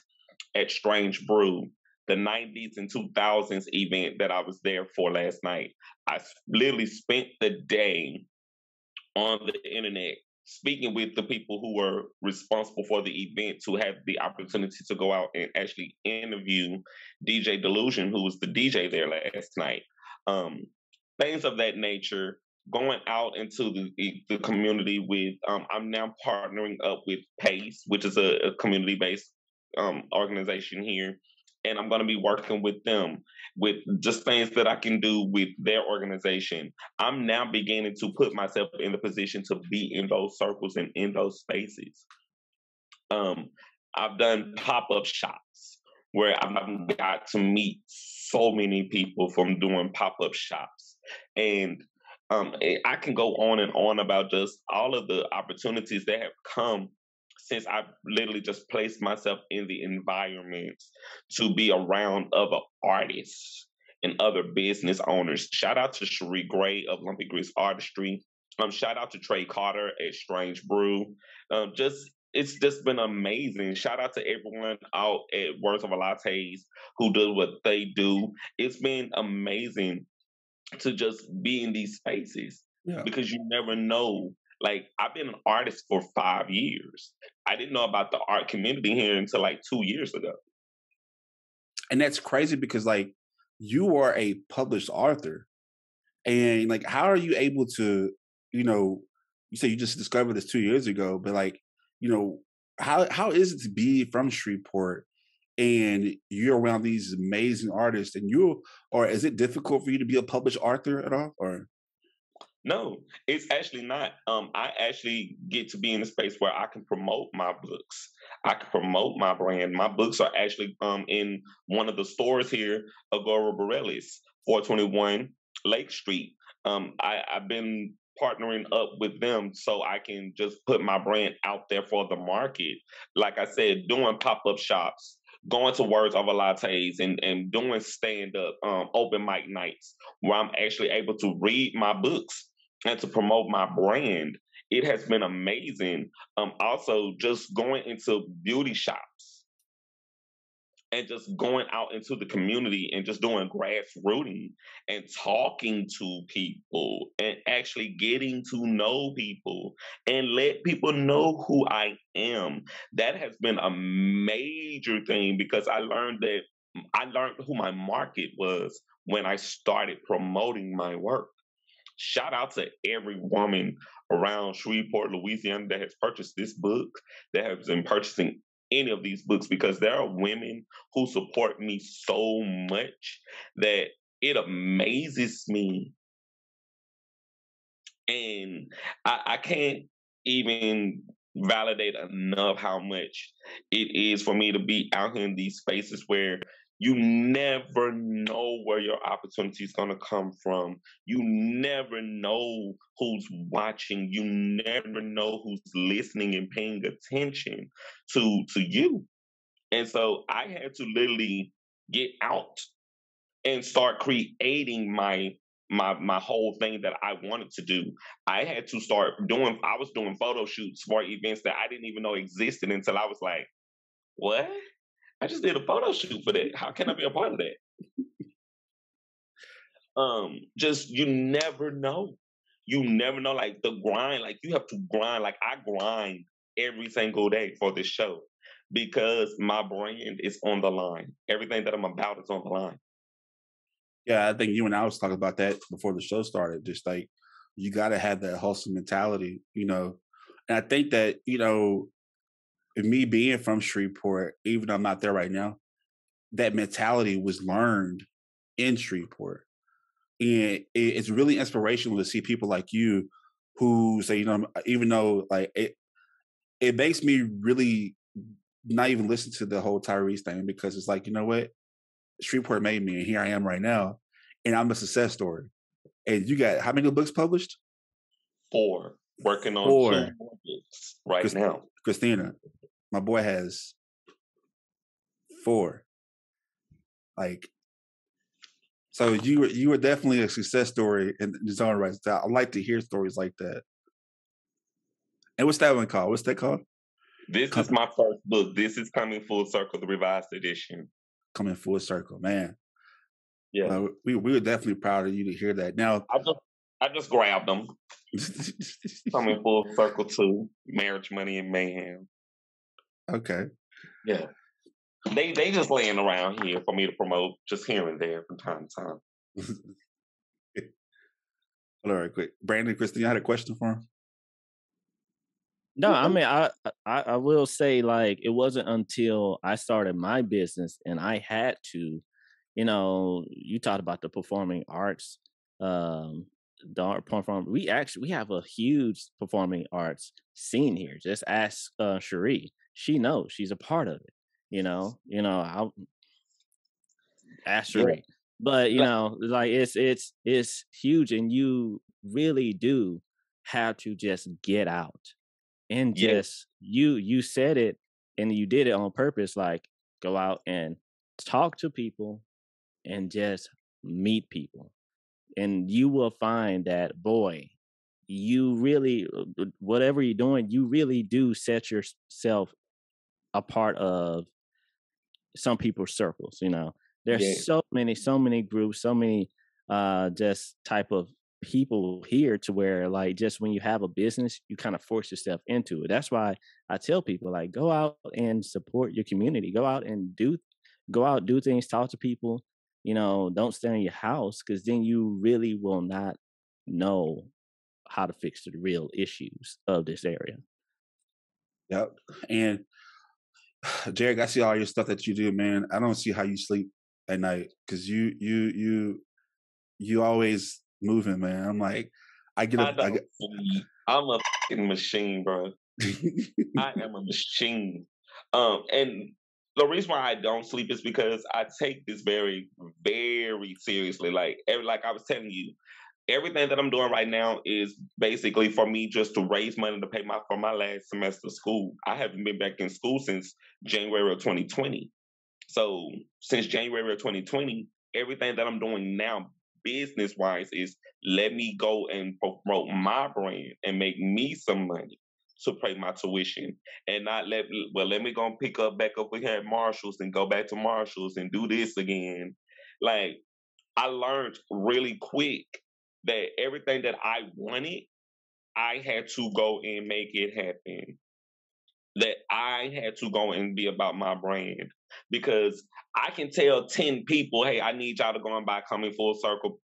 at Strange Brew, the 90s and 2000s event that I was there for last night. I literally spent the day on the internet speaking with the people who were responsible for the event, to have the opportunity to go out and actually interview DJ Delusion, who was the DJ there last night. Things of that nature, going out into the community with, I'm now partnering up with PACE, which is a community-based organization here. And I'm going to be working with them with just things that I can do with their organization. I'm now beginning to put myself in the position to be in those circles and in those spaces. I've done pop-up shops where I've got to meet so many people from doing pop-up shops. And I can go on and on about just all of the opportunities that have come since I've literally just placed myself in the environment to be around other artists and other business owners. Shout out to Cherie Gray of Lumpy Grease Artistry. Shout out to Trey Carter at Strange Brew. It's just been amazing. Shout out to everyone out at Words of a Lattes who do what they do. It's been amazing to just be in these spaces, because you never know. Like, I've been an artist for 5 years. I didn't know about the art community here until like 2 years ago. And that's crazy, because like, you are a published author, and like, how are you able to, you know, you say you just discovered this 2 years ago, but like, you know, how is it to be from Shreveport and you're around these amazing artists, and or is it difficult for you to be a published author at all, or? No, it's actually not. I actually get to be in a space where I can promote my books. I can promote my brand. My books are actually in one of the stores here, Agora Borealis, 421 Lake Street. I've been partnering up with them so I can just put my brand out there for the market. Like I said, doing pop-up shops, going to Words of a Lattes and doing stand-up open mic nights where I'm actually able to read my books and to promote my brand. It has been amazing. Also, just going into beauty shops and just going out into the community and just doing grassrooting and talking to people and actually getting to know people and let people know who I am. That has been a major thing, because I learned who my market was when I started promoting my work. Shout out to every woman around Shreveport, Louisiana that has purchased this book, that has been purchasing any of these books, because there are women who support me so much that it amazes me. And I can't even validate enough how much it is for me to be out here in these spaces where you never know where your opportunity is going to come from. You never know who's watching. You never know who's listening and paying attention to you. And so I had to literally get out and start creating my whole thing that I wanted to do. I had to start I was doing photo shoots for events that I didn't even know existed until I was like, what? I just did a photo shoot for that. How can I be a part of that? just you never know. You never know, like the grind, like you have to grind. Like I grind every single day for this show because my brand is on the line. Everything that I'm about is on the line. Yeah, I think you and I was talking about that before the show started. Just like you got to have that hustle mentality, you know. And I think that, you know, me being from Shreveport, even though I'm not there right now, that mentality was learned in Shreveport. And it's really inspirational to see people like you who say, you know, even though like it makes me really not even listen to the whole Jrayis thing, because it's like, you know what? Shreveport made me, and here I am right now, and I'm a success story. And you got how many books published? 4. Working on 4 2 more books right now. Christina, my boy has 4. Like, so you were definitely a success story in his own right. I like to hear stories like that. And what's that one called? What's that called? This is my first book. This is Coming Full Circle, the revised edition. Coming full circle, man. Yeah, we were definitely proud of you to hear that. Now, I just grabbed them. Coming Full Circle 2, Marriage, Money, and Mayhem. Okay. Yeah. They just laying around here for me to promote just here and there from time to time. All right, quick. Brandon, Christine, I had a question for him. No, I mean, I will say, like, it wasn't until I started my business and I had to, you know, you talked about the performing arts, the art perform. We have a huge performing arts scene here. Just ask Cherie. She knows. She's a part of it. You know, I'll ask Cherie. Yeah. But you know, like it's huge, and you really do have to just get out. And just you said it, and you did it on purpose. Like, go out and talk to people, and just meet people, and you will find that, boy, you really, whatever you're doing, you really do set yourself a part of some people's circles. You know, there's so many groups, so many just type of people here, to where, like, just when you have a business, you kind of force yourself into it. That's why I tell people, like, go out and support your community. Go out, do things, talk to people. You know, don't stay in your house, because then you really will not know how to fix the real issues of this area. Yep. And Jerrick, I see all your stuff that you do, man. I don't see how you sleep at night, because you always moving, man. I'm like, I'm a fucking machine, bro. I am a machine. And the reason why I don't sleep is because I take this very, very seriously. Like I was telling you, everything that I'm doing right now is basically for me just to raise money to pay for my last semester of school. I haven't been back in school since January of 2020. So since January of 2020, everything that I'm doing now, business-wise, is let me go and promote my brand and make me some money to pay my tuition, and not let me go and pick up back up here at Marshalls and go back to Marshalls and do this again. Like, I learned really quick that everything that I wanted, I had to go and make it happen. That I had to go and be about my brand, because I can tell 10 people, hey, I need y'all to go and buy Coming Full Circle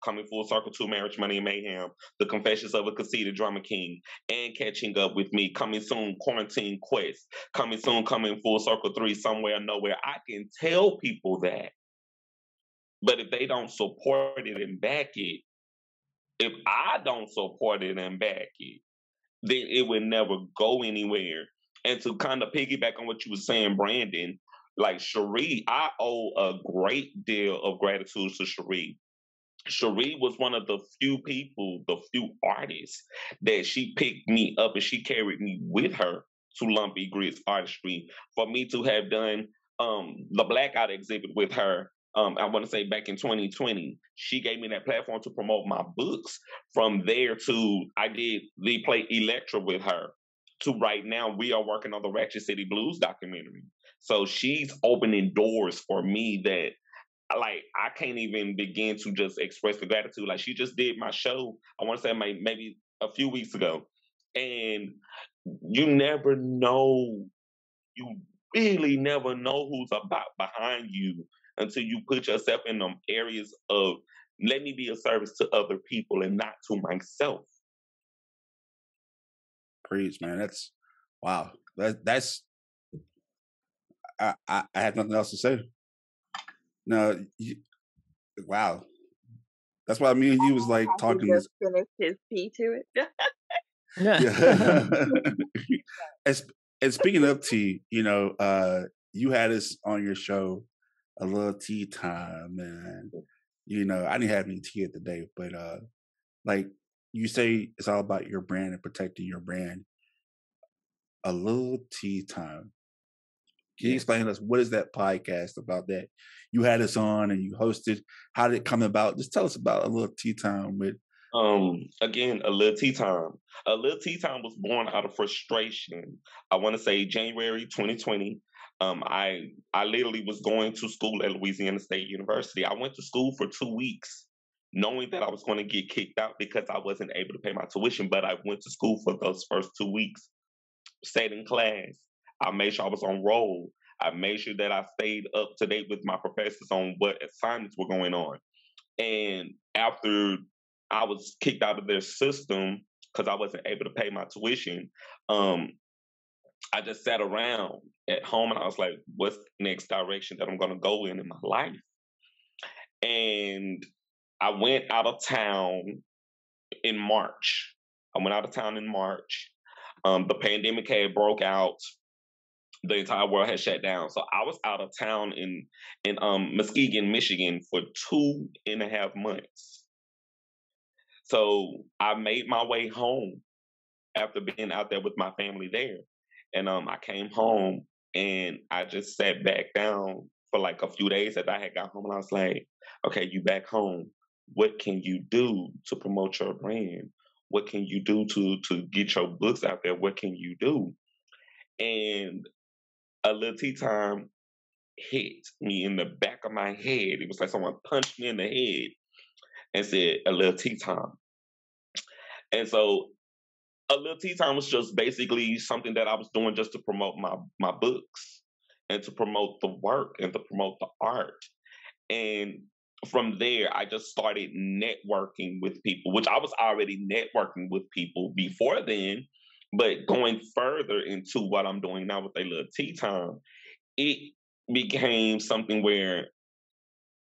2, Marriage, Money, and Mayhem, The Confessions of a Conceited Drama King, and Catching Up with Me, coming soon, Quarantine Quest, coming soon, Coming Full Circle 3, Somewhere or Nowhere. I can tell people that. But if they don't support it and back it, if I don't support it and back it, then it will never go anywhere. And to kind of piggyback on what you were saying, Brandon, like Cherie, I owe a great deal of gratitude to Cherie. Cherie was one of the few artists that she picked me up, and she carried me with her to Lumpy Grits Artistry for me to have done the Blackout exhibit with her. I want to say back in 2020, she gave me that platform to promote my books. From there to, I did the play Electra with her, to right now we are working on the Ratchet City Blues documentary. So she's opening doors for me that like I can't even begin to just express the gratitude. Like she just did my show, I want to say maybe a few weeks ago. And you never know, you really never know who's about behind you until you put yourself in them areas of let me be a service to other people and not to myself. Preach, man. That's wow. That's I have nothing else to say. No, wow. That's why me and you was like talking. He just finished his tea to it. Yeah. And speaking of tea, you know, you had us on your show, A Lil Tea Time, and you know, I didn't have any tea at the day, but like you say, it's all about your brand and protecting your brand. A Lil Tea Time. Can you explain to us what is that podcast about that you had us on and you hosted? How did it come about? Just tell us about A Lil Tea Time with. Again, A Lil Tea Time. A Lil Tea Time was born out of frustration. I want to say January 2020. I literally was going to school at Louisiana State University. I went to school for 2 weeks, knowing that I was going to get kicked out because I wasn't able to pay my tuition. But I went to school for those first 2 weeks, stayed in class. I made sure I was on roll. I made sure that I stayed up to date with my professors on what assignments were going on. And after I was kicked out of their system because I wasn't able to pay my tuition, I just sat around at home and I was like, what's the next direction that I'm going to go in my life? And I went out of town in March. The pandemic had broke out. The entire world had shut down. So I was out of town in Muskegon, Michigan for 2.5 months. So I made my way home after being out there with my family there. And I came home and I just sat back down for like a few days after I had got home. And I was like, okay, you back home. What can you do to promote your brand? What can you do to get your books out there? What can you do? And A Lil Tea Time hit me in the back of my head. It was like someone punched me in the head and said, A Lil Tea Time. And so A Lil Tea Time was just basically something that I was doing just to promote my books and to promote the work and to promote the art. And from there, I just started networking with people, which I was already networking with people before then. But going further into what I'm doing now with A Lil Tea Time, it became something where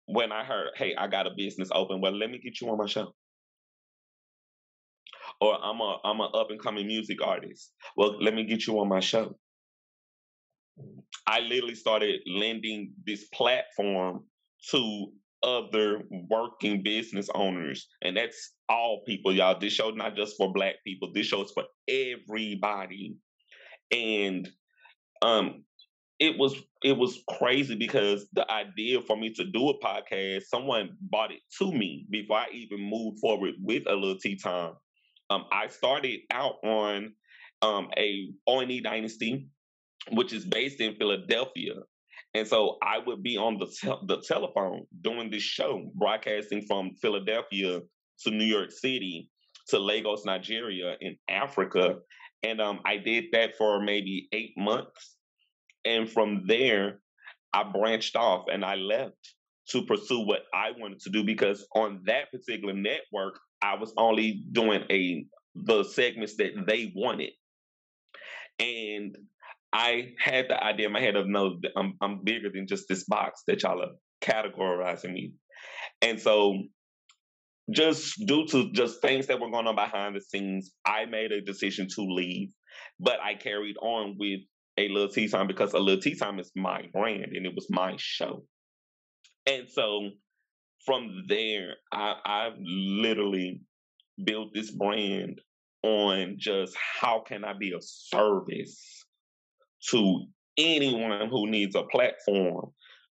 when I heard, hey, I got a business open, well, let me get you on my show. Or I'm a up and coming music artist. Well, let me get you on my show. I literally started lending this platform to other working business owners. And that's all people, y'all. This show not just for Black people. This show is for everybody. And it was crazy because the idea for me to do a podcast, someone brought it to me before I even moved forward with A Lil Tea Time. I started out on a O&E Dynasty, which is based in Philadelphia. And so I would be on the telephone doing this show, broadcasting from Philadelphia to New York City to Lagos, Nigeria, in Africa. And I did that for maybe 8 months. And from there, I branched off and I left to pursue what I wanted to do, because on that particular network, I was only doing the segments that they wanted. And I had the idea in my head of, no, I'm bigger than just this box that y'all are categorizing me. And so just due to just things that were going on behind the scenes, I made a decision to leave. But I carried on with A Lil Tea Time because A Lil Tea Time is my brand and it was my show. And so from there, I literally built this brand on just how can I be of service to anyone who needs a platform,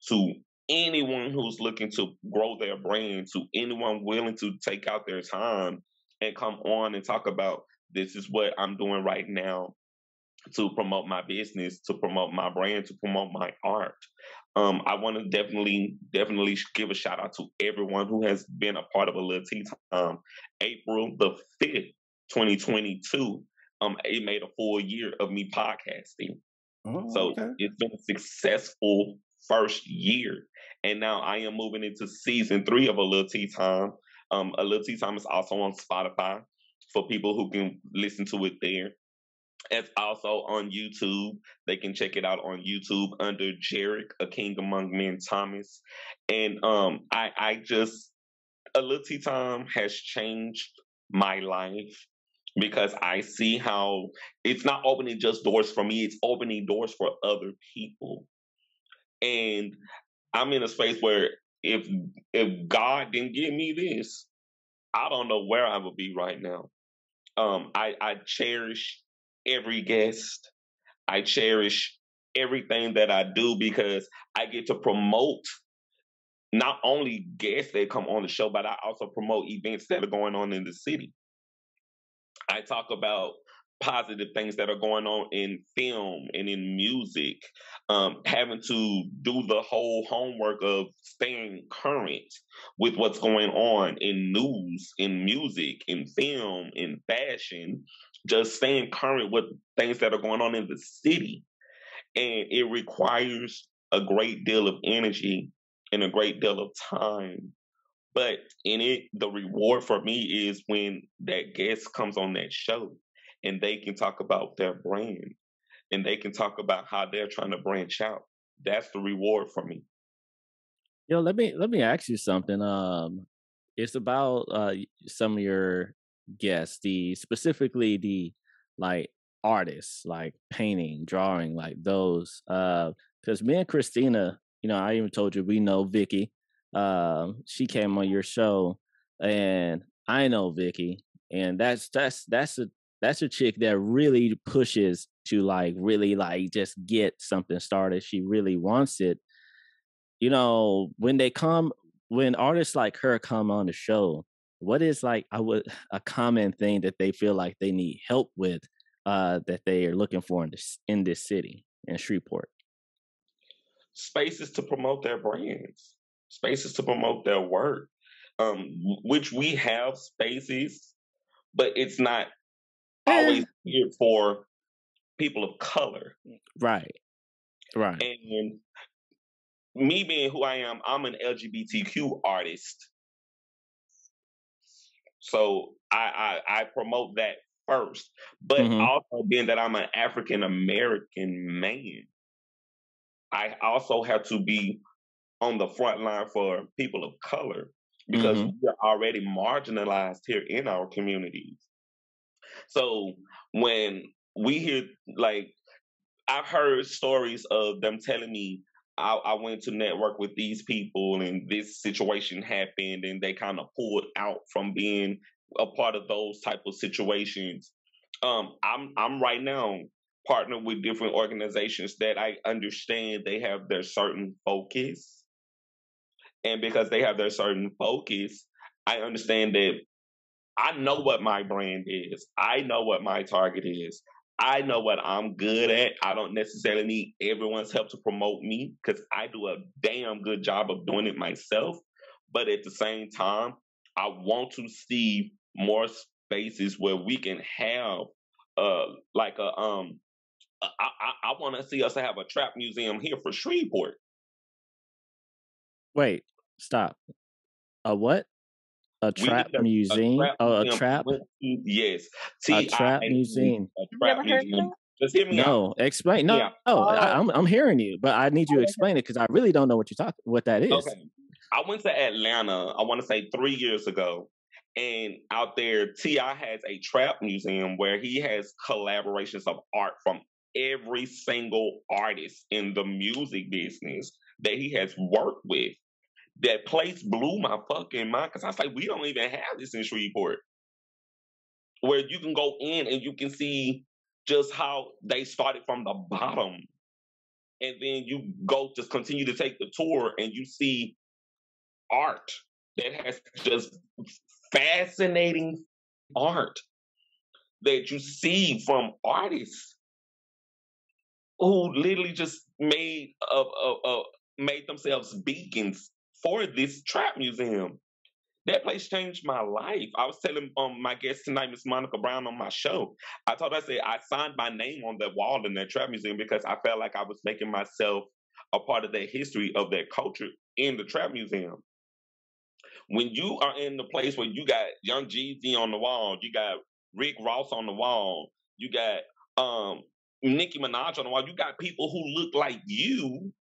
to anyone who's looking to grow their brand, to anyone willing to take out their time and come on and talk about, this is what I'm doing right now to promote my business, to promote my brand, to promote my art. I want to definitely give a shout out to everyone who has been a part of a Lil Tea Time. April the 5th, 2022, it made a full year of me podcasting. So it's been a successful first year. And now I am moving into season 3 of a Lil Tea Time. A Lil Tea Time is also on Spotify for people who can listen to it there. It's also on YouTube. They can check it out on YouTube under Jerrick, AKingAmongMen Thomas. And I just, a Lil Tea Time has changed my life because I see how it's not opening just doors for me, it's opening doors for other people. And I'm in a space where if God didn't give me this, I don't know where I would be right now. I cherish every guest. I cherish everything that I do because I get to promote not only guests that come on the show, but I also promote events that are going on in the city. I talk about positive things that are going on in film and in music, having to do the whole homework of staying current with what's going on in news, in music, in film, in fashion, just staying current with things that are going on in the city. And it requires a great deal of energy and a great deal of time. But in it, the reward for me is when that guest comes on that show and they can talk about their brand and they can talk about how they're trying to branch out. That's the reward for me. Yo, let me ask you something. It's about some of your guests, specifically the like artists, like painting, drawing, like those. Because me and Christina, I even told you we know Vicky. She came on your show, and I know Vicky, and that's a chick that really pushes to like really like just get something started. She really wants it. When artists like her come on the show, what is like a common thing that they feel like they need help with, that they are looking for in this city, in Shreveport? Spaces to promote their brands, spaces to promote their work, which we have spaces, but it's not always here for people of color. Right. And me being who I am, I'm an LGBTQ artist. So I promote that first. But also being that I'm an African American man, I also have to be on the front line for people of color because we're already marginalized here in our communities. So when we hear, like, I've heard stories of them telling me, I went to network with these people and this situation happened and they kind of pulled out from being a part of those type of situations. I'm right now partnered with different organizations that I understand they have their certain focus. And because they have their certain focus, I understand that I know what my brand is. I know what my target is. I know what I'm good at. I don't necessarily need everyone's help to promote me because I do a damn good job of doing it myself. But at the same time, I want to see more spaces where we can have I want to see us have a trap museum here for Shreveport. Wait, stop. A what? A trap museum? A trap? Yes. A trap museum. A trap museum. Just hear me out. No, explain. No, I'm hearing you, but I need you to explain it because I really don't know what that is. Okay. I went to Atlanta, I want to say 3 years ago, and out there, T.I. has a trap museum where he has collaborations of art from every single artist in the music business that he has worked with. That place blew my fucking mind because I was like, we don't even have this in Shreveport. Where you can go in and you can see just how they started from the bottom. And then you just continue to take the tour and you see art that has just fascinating art that you see from artists who literally just made made themselves beacons for this trap museum. That place changed my life. I was telling my guest tonight, Miss Monica Brown, on my show. I told her, I said, I signed my name on that wall in that trap museum because I felt like I was making myself a part of that history, of that culture in the trap museum. When you are in the place where you got Young Jeezy on the wall, you got Rick Ross on the wall, you got Nicki Minaj on the wall, you got people who look like you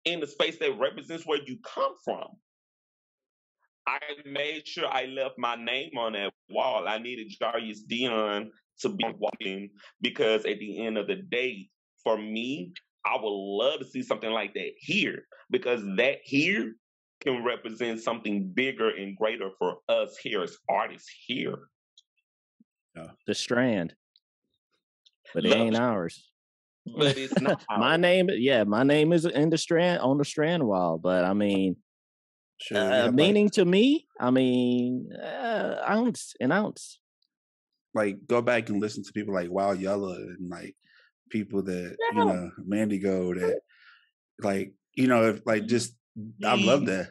in the space that represents where you come from. I made sure I left my name on that wall. I needed Jrayis Deyond to be walking because at the end of the day, for me, I would love to see something like that here, because that here can represent something bigger and greater for us here as artists here. The Strand. But it ain't ours. But it's not my name is in the Strand, on the Strand wall. But I mean, meaning to me, I mean, ounce. Like, go back and listen to people like Wild Yella and like people that you know, Mandigo, that like, you know, if like just I love that.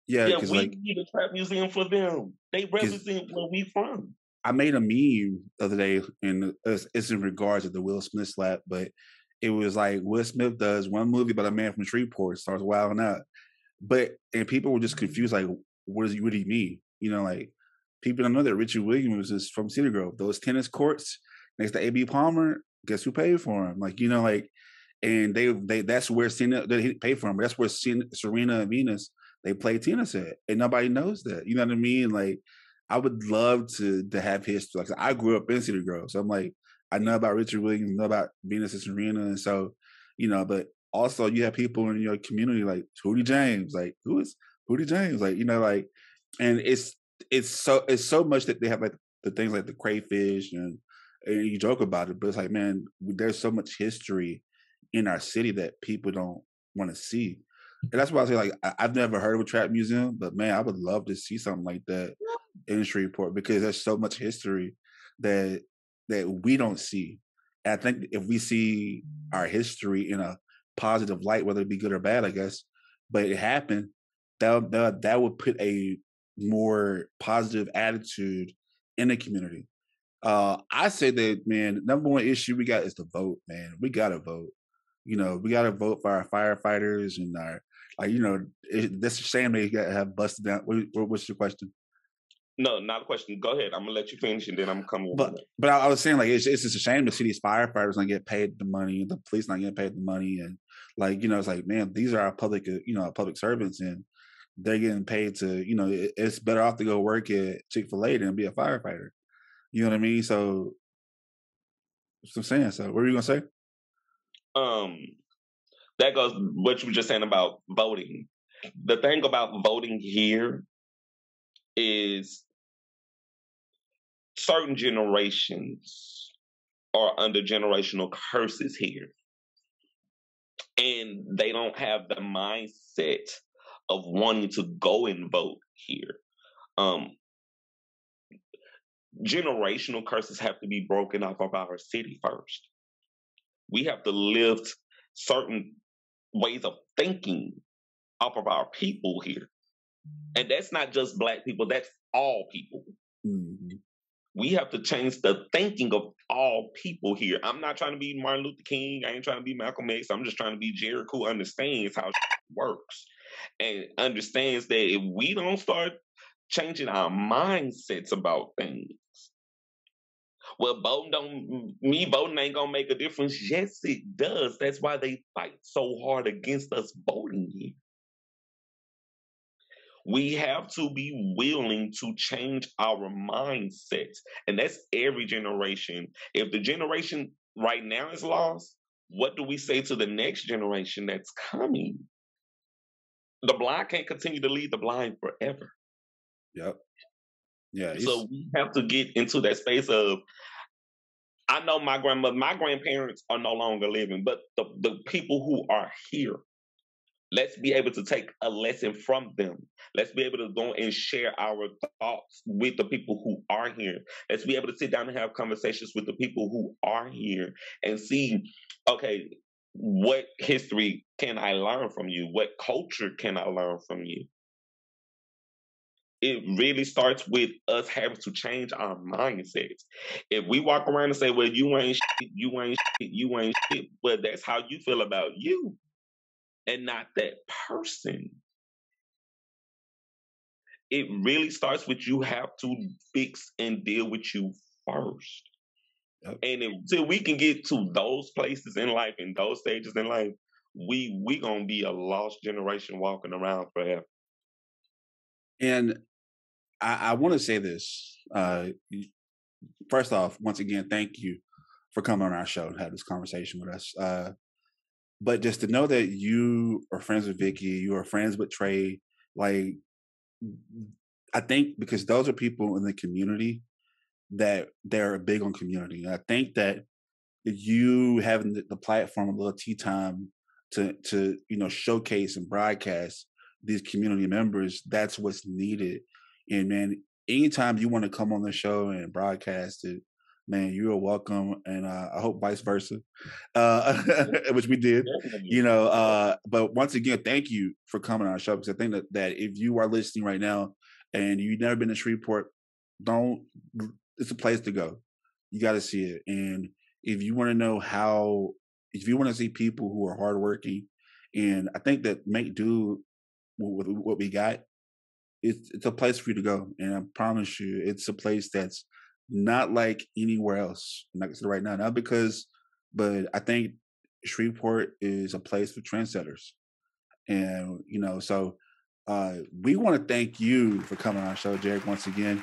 Yeah, because we like need a trap museum for them. They represent where we from. I made a meme the other day, and it's in regards to the Will Smith slap, but it was like Will Smith does one movie about a man from Shreveport, starts wilding out, and people were just confused, like, what do you mean? You know, like people don't know that Richard Williams is from Cedar Grove. Those tennis courts next to A.B. Palmer, guess who paid for them? Like, you know, like, and they that's where they paid for them. That's where Serena and Venus, they play tennis at, and nobody knows that. You know what I mean? Like, I would love to have history. Like, I grew up in Cedar Grove, so I'm like, I know about Richard Williams, know about Venus and Serena, and so, you know. But also, you have people in your community like Hootie James. Like, who is Hootie James? Like, you know, like, and it's so much that they have like the things like the crayfish, and you joke about it, but it's like, man, there's so much history in our city that people don't want to see. And that's why I say, like, I've never heard of a trap museum, but man, I would love to see something like that in Shreveport, because there's so much history that we don't see. And I think if we see our history in a positive light, whether it be good or bad, I guess, but it happened, that would put a more positive attitude in the community. I say that, man, number one issue we got is the vote, man. We gotta vote. You know, we gotta vote for our firefighters and our, like, you know, that's a shame they got to have busted down. What's your question? No, not a question. Go ahead. I'm gonna let you finish, and then I'm coming. But I was saying, like, it's just a shame to see these firefighters not get paid the money, the police not getting paid the money, and like, you know, it's like, man, these are our public, you know, public servants, and they're getting paid to, you know, it's better off to go work at Chick-fil-A than be a firefighter. You know what I mean? So that's what I'm saying. So what were you gonna say? That goes what you were just saying about voting. The thing about voting here is certain generations are under generational curses here, and they don't have the mindset of wanting to go and vote here. Generational curses have to be broken off of our city first. We have to lift certain ways of thinking off of our people here. And that's not just Black people, that's all people. Mm-hmm. We have to change the thinking of all people here. I'm not trying to be Martin Luther King. I ain't trying to be Malcolm X. I'm just trying to be Jerrick, who understands how works and understands that if we don't start changing our mindsets about things, well, voting ain't gonna make a difference. Yes, it does. That's why they fight so hard against us voting here. We have to be willing to change our mindsets. And that's every generation. If the generation right now is lost, what do we say to the next generation that's coming? The blind can't continue to lead the blind forever. Yep. Yeah. So we have to get into that space of, I know my grandparents are no longer living, but the people who are here, let's be able to take a lesson from them. Let's be able to go and share our thoughts with the people who are here. Let's be able to sit down and have conversations with the people who are here and see, okay, what history can I learn from you? What culture can I learn from you? It really starts with us having to change our mindsets. If we walk around and say, well, you ain't shit, you ain't shit, you ain't shit, well, that's how you feel about you and not that person. It really starts with you have to fix and deal with you first. Yep. And until we can get to those places in life, in those stages in life, we gonna be a lost generation walking around forever. And I want to say this. First off, once again, thank you for coming on our show and have this conversation with us. But just to know that you are friends with Vicky, you are friends with Trey, like, I think because those are people in the community that they're big on community. And I think that you having the platform of Lil Tea Time to showcase and broadcast these community members, that's what's needed. And man, anytime you want to come on the show and broadcast it, man, you are welcome. And I hope vice versa, which we did, but once again, thank you for coming on our show. Because I think that if you are listening right now and you've never been to Shreveport, it's a place to go. You got to see it. And if you want to know if you want to see people who are hardworking, and I think that make do with what we got, it's a place for you to go. And I promise you, it's a place that's not like anywhere else. Like I said right now, but I think Shreveport is a place for trendsetters. And, so we want to thank you for coming on our show, Jerrick, once again.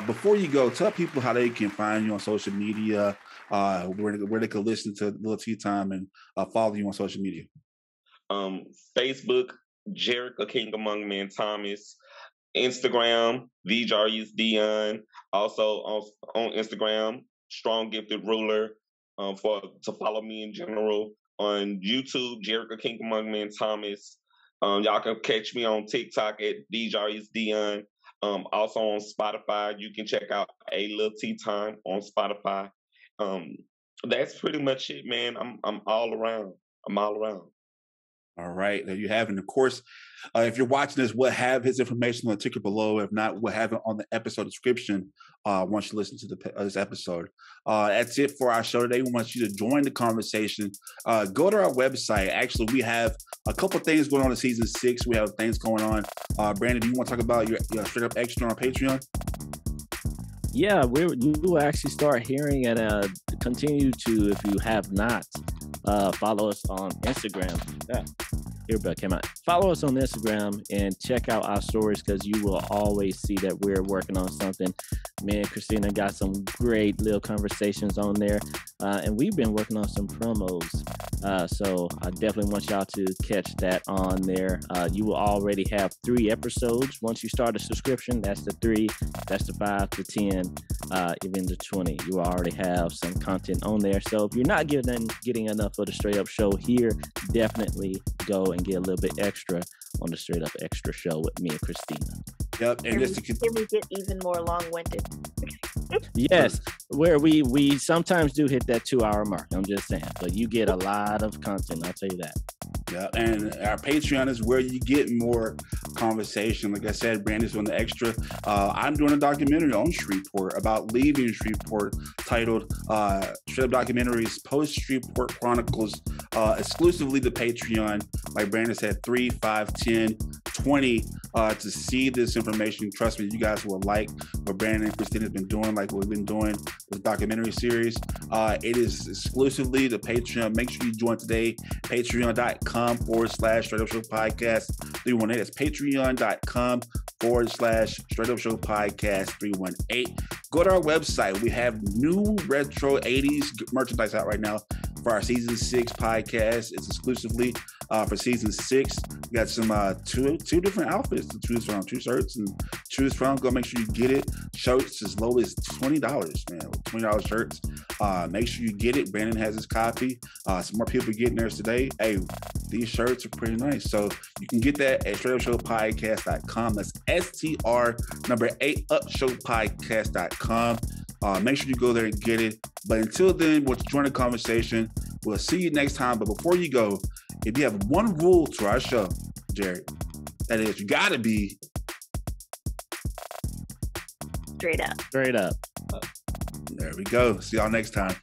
Before you go, tell people how they can find you on social media, where they can listen to Lil Tea Time and follow you on social media. Facebook, Jerrick, AKingAmongMen Thomas. Instagram, the Jrayis Deyond. Also on Instagram, Strong Gifted Ruler. To follow me in general. On YouTube, Jerrick, AKingAmongMen Thomas. Y'all can catch me on TikTok at the Jrayis Deyond. Also on Spotify, you can check out A Lil Tea Time on Spotify. That's pretty much it, man. I'm all around. All right, there you have it. And of course, if you're watching this, we'll have his information on the ticker below. If not, we'll have it on the episode description once you listen to this episode. That's it for our show today. We want you to join the conversation. Go to our website. Actually, we have a couple things going on in season 6. We have things going on. Brandon, do you want to talk about your Straight Up Extra on Patreon? Yeah, you will actually start hearing and continue to, if you have not, follow us on Instagram. Earbud came out. Follow us on Instagram and check out our stories, because you will always see that we're working on something. Me and Christina got some great little conversations on there, and we've been working on some promos. So I definitely want y'all to catch that on there. You will already have 3 episodes. Once you start a subscription, that's the 3, that's the 5, the 10, even the 20. You already have some content on there. So if you're not getting enough of the Straight Up show here, definitely go and get a little bit extra on the Straight Up Extra show with me and Christina. Yep, and can we get even more long-winded? Yes, where we sometimes do hit that 2-hour mark. I'm just saying, but you get a lot of content. I'll tell you that. Yeah, and our Patreon is where you get more conversation. Like I said, Brandon's doing the extra. I'm doing a documentary on Shreveport about leaving Shreveport, titled Straight Up Documentaries Post Shreveport Chronicles, exclusively to Patreon. Like Brandon said, 3, 5, 10, 20 to see this information. Trust me, you guys will like what Brandon and Christina have been doing, like what we've been doing with the documentary series. It is exclusively to Patreon. Make sure you join today. Patreon.com/Straight Up Show Podcast 318. That's Patreon.com/Straight Up Show Podcast 318. Go to our website. We have new retro 80s merchandise out right now for our season 6 podcast. It's exclusively for season 6. We got some two different outfits to choose from, 2 shirts and choose from. Go make sure you get it. Shirts as low as $20, man. $20 shirts. Make sure you get it. Brandon has his copy. Some more people getting theirs today. Hey, these shirts are pretty nice. So you can get that at straightupshowpodcast.com. That's STR8upshowpodcast.com. Make sure you go there and get it. But until then, we'll join the conversation. We'll see you next time. But before you go, if you have one rule to our show, Jerrick, that is, you got to be straight up. Straight up. There we go. See y'all next time.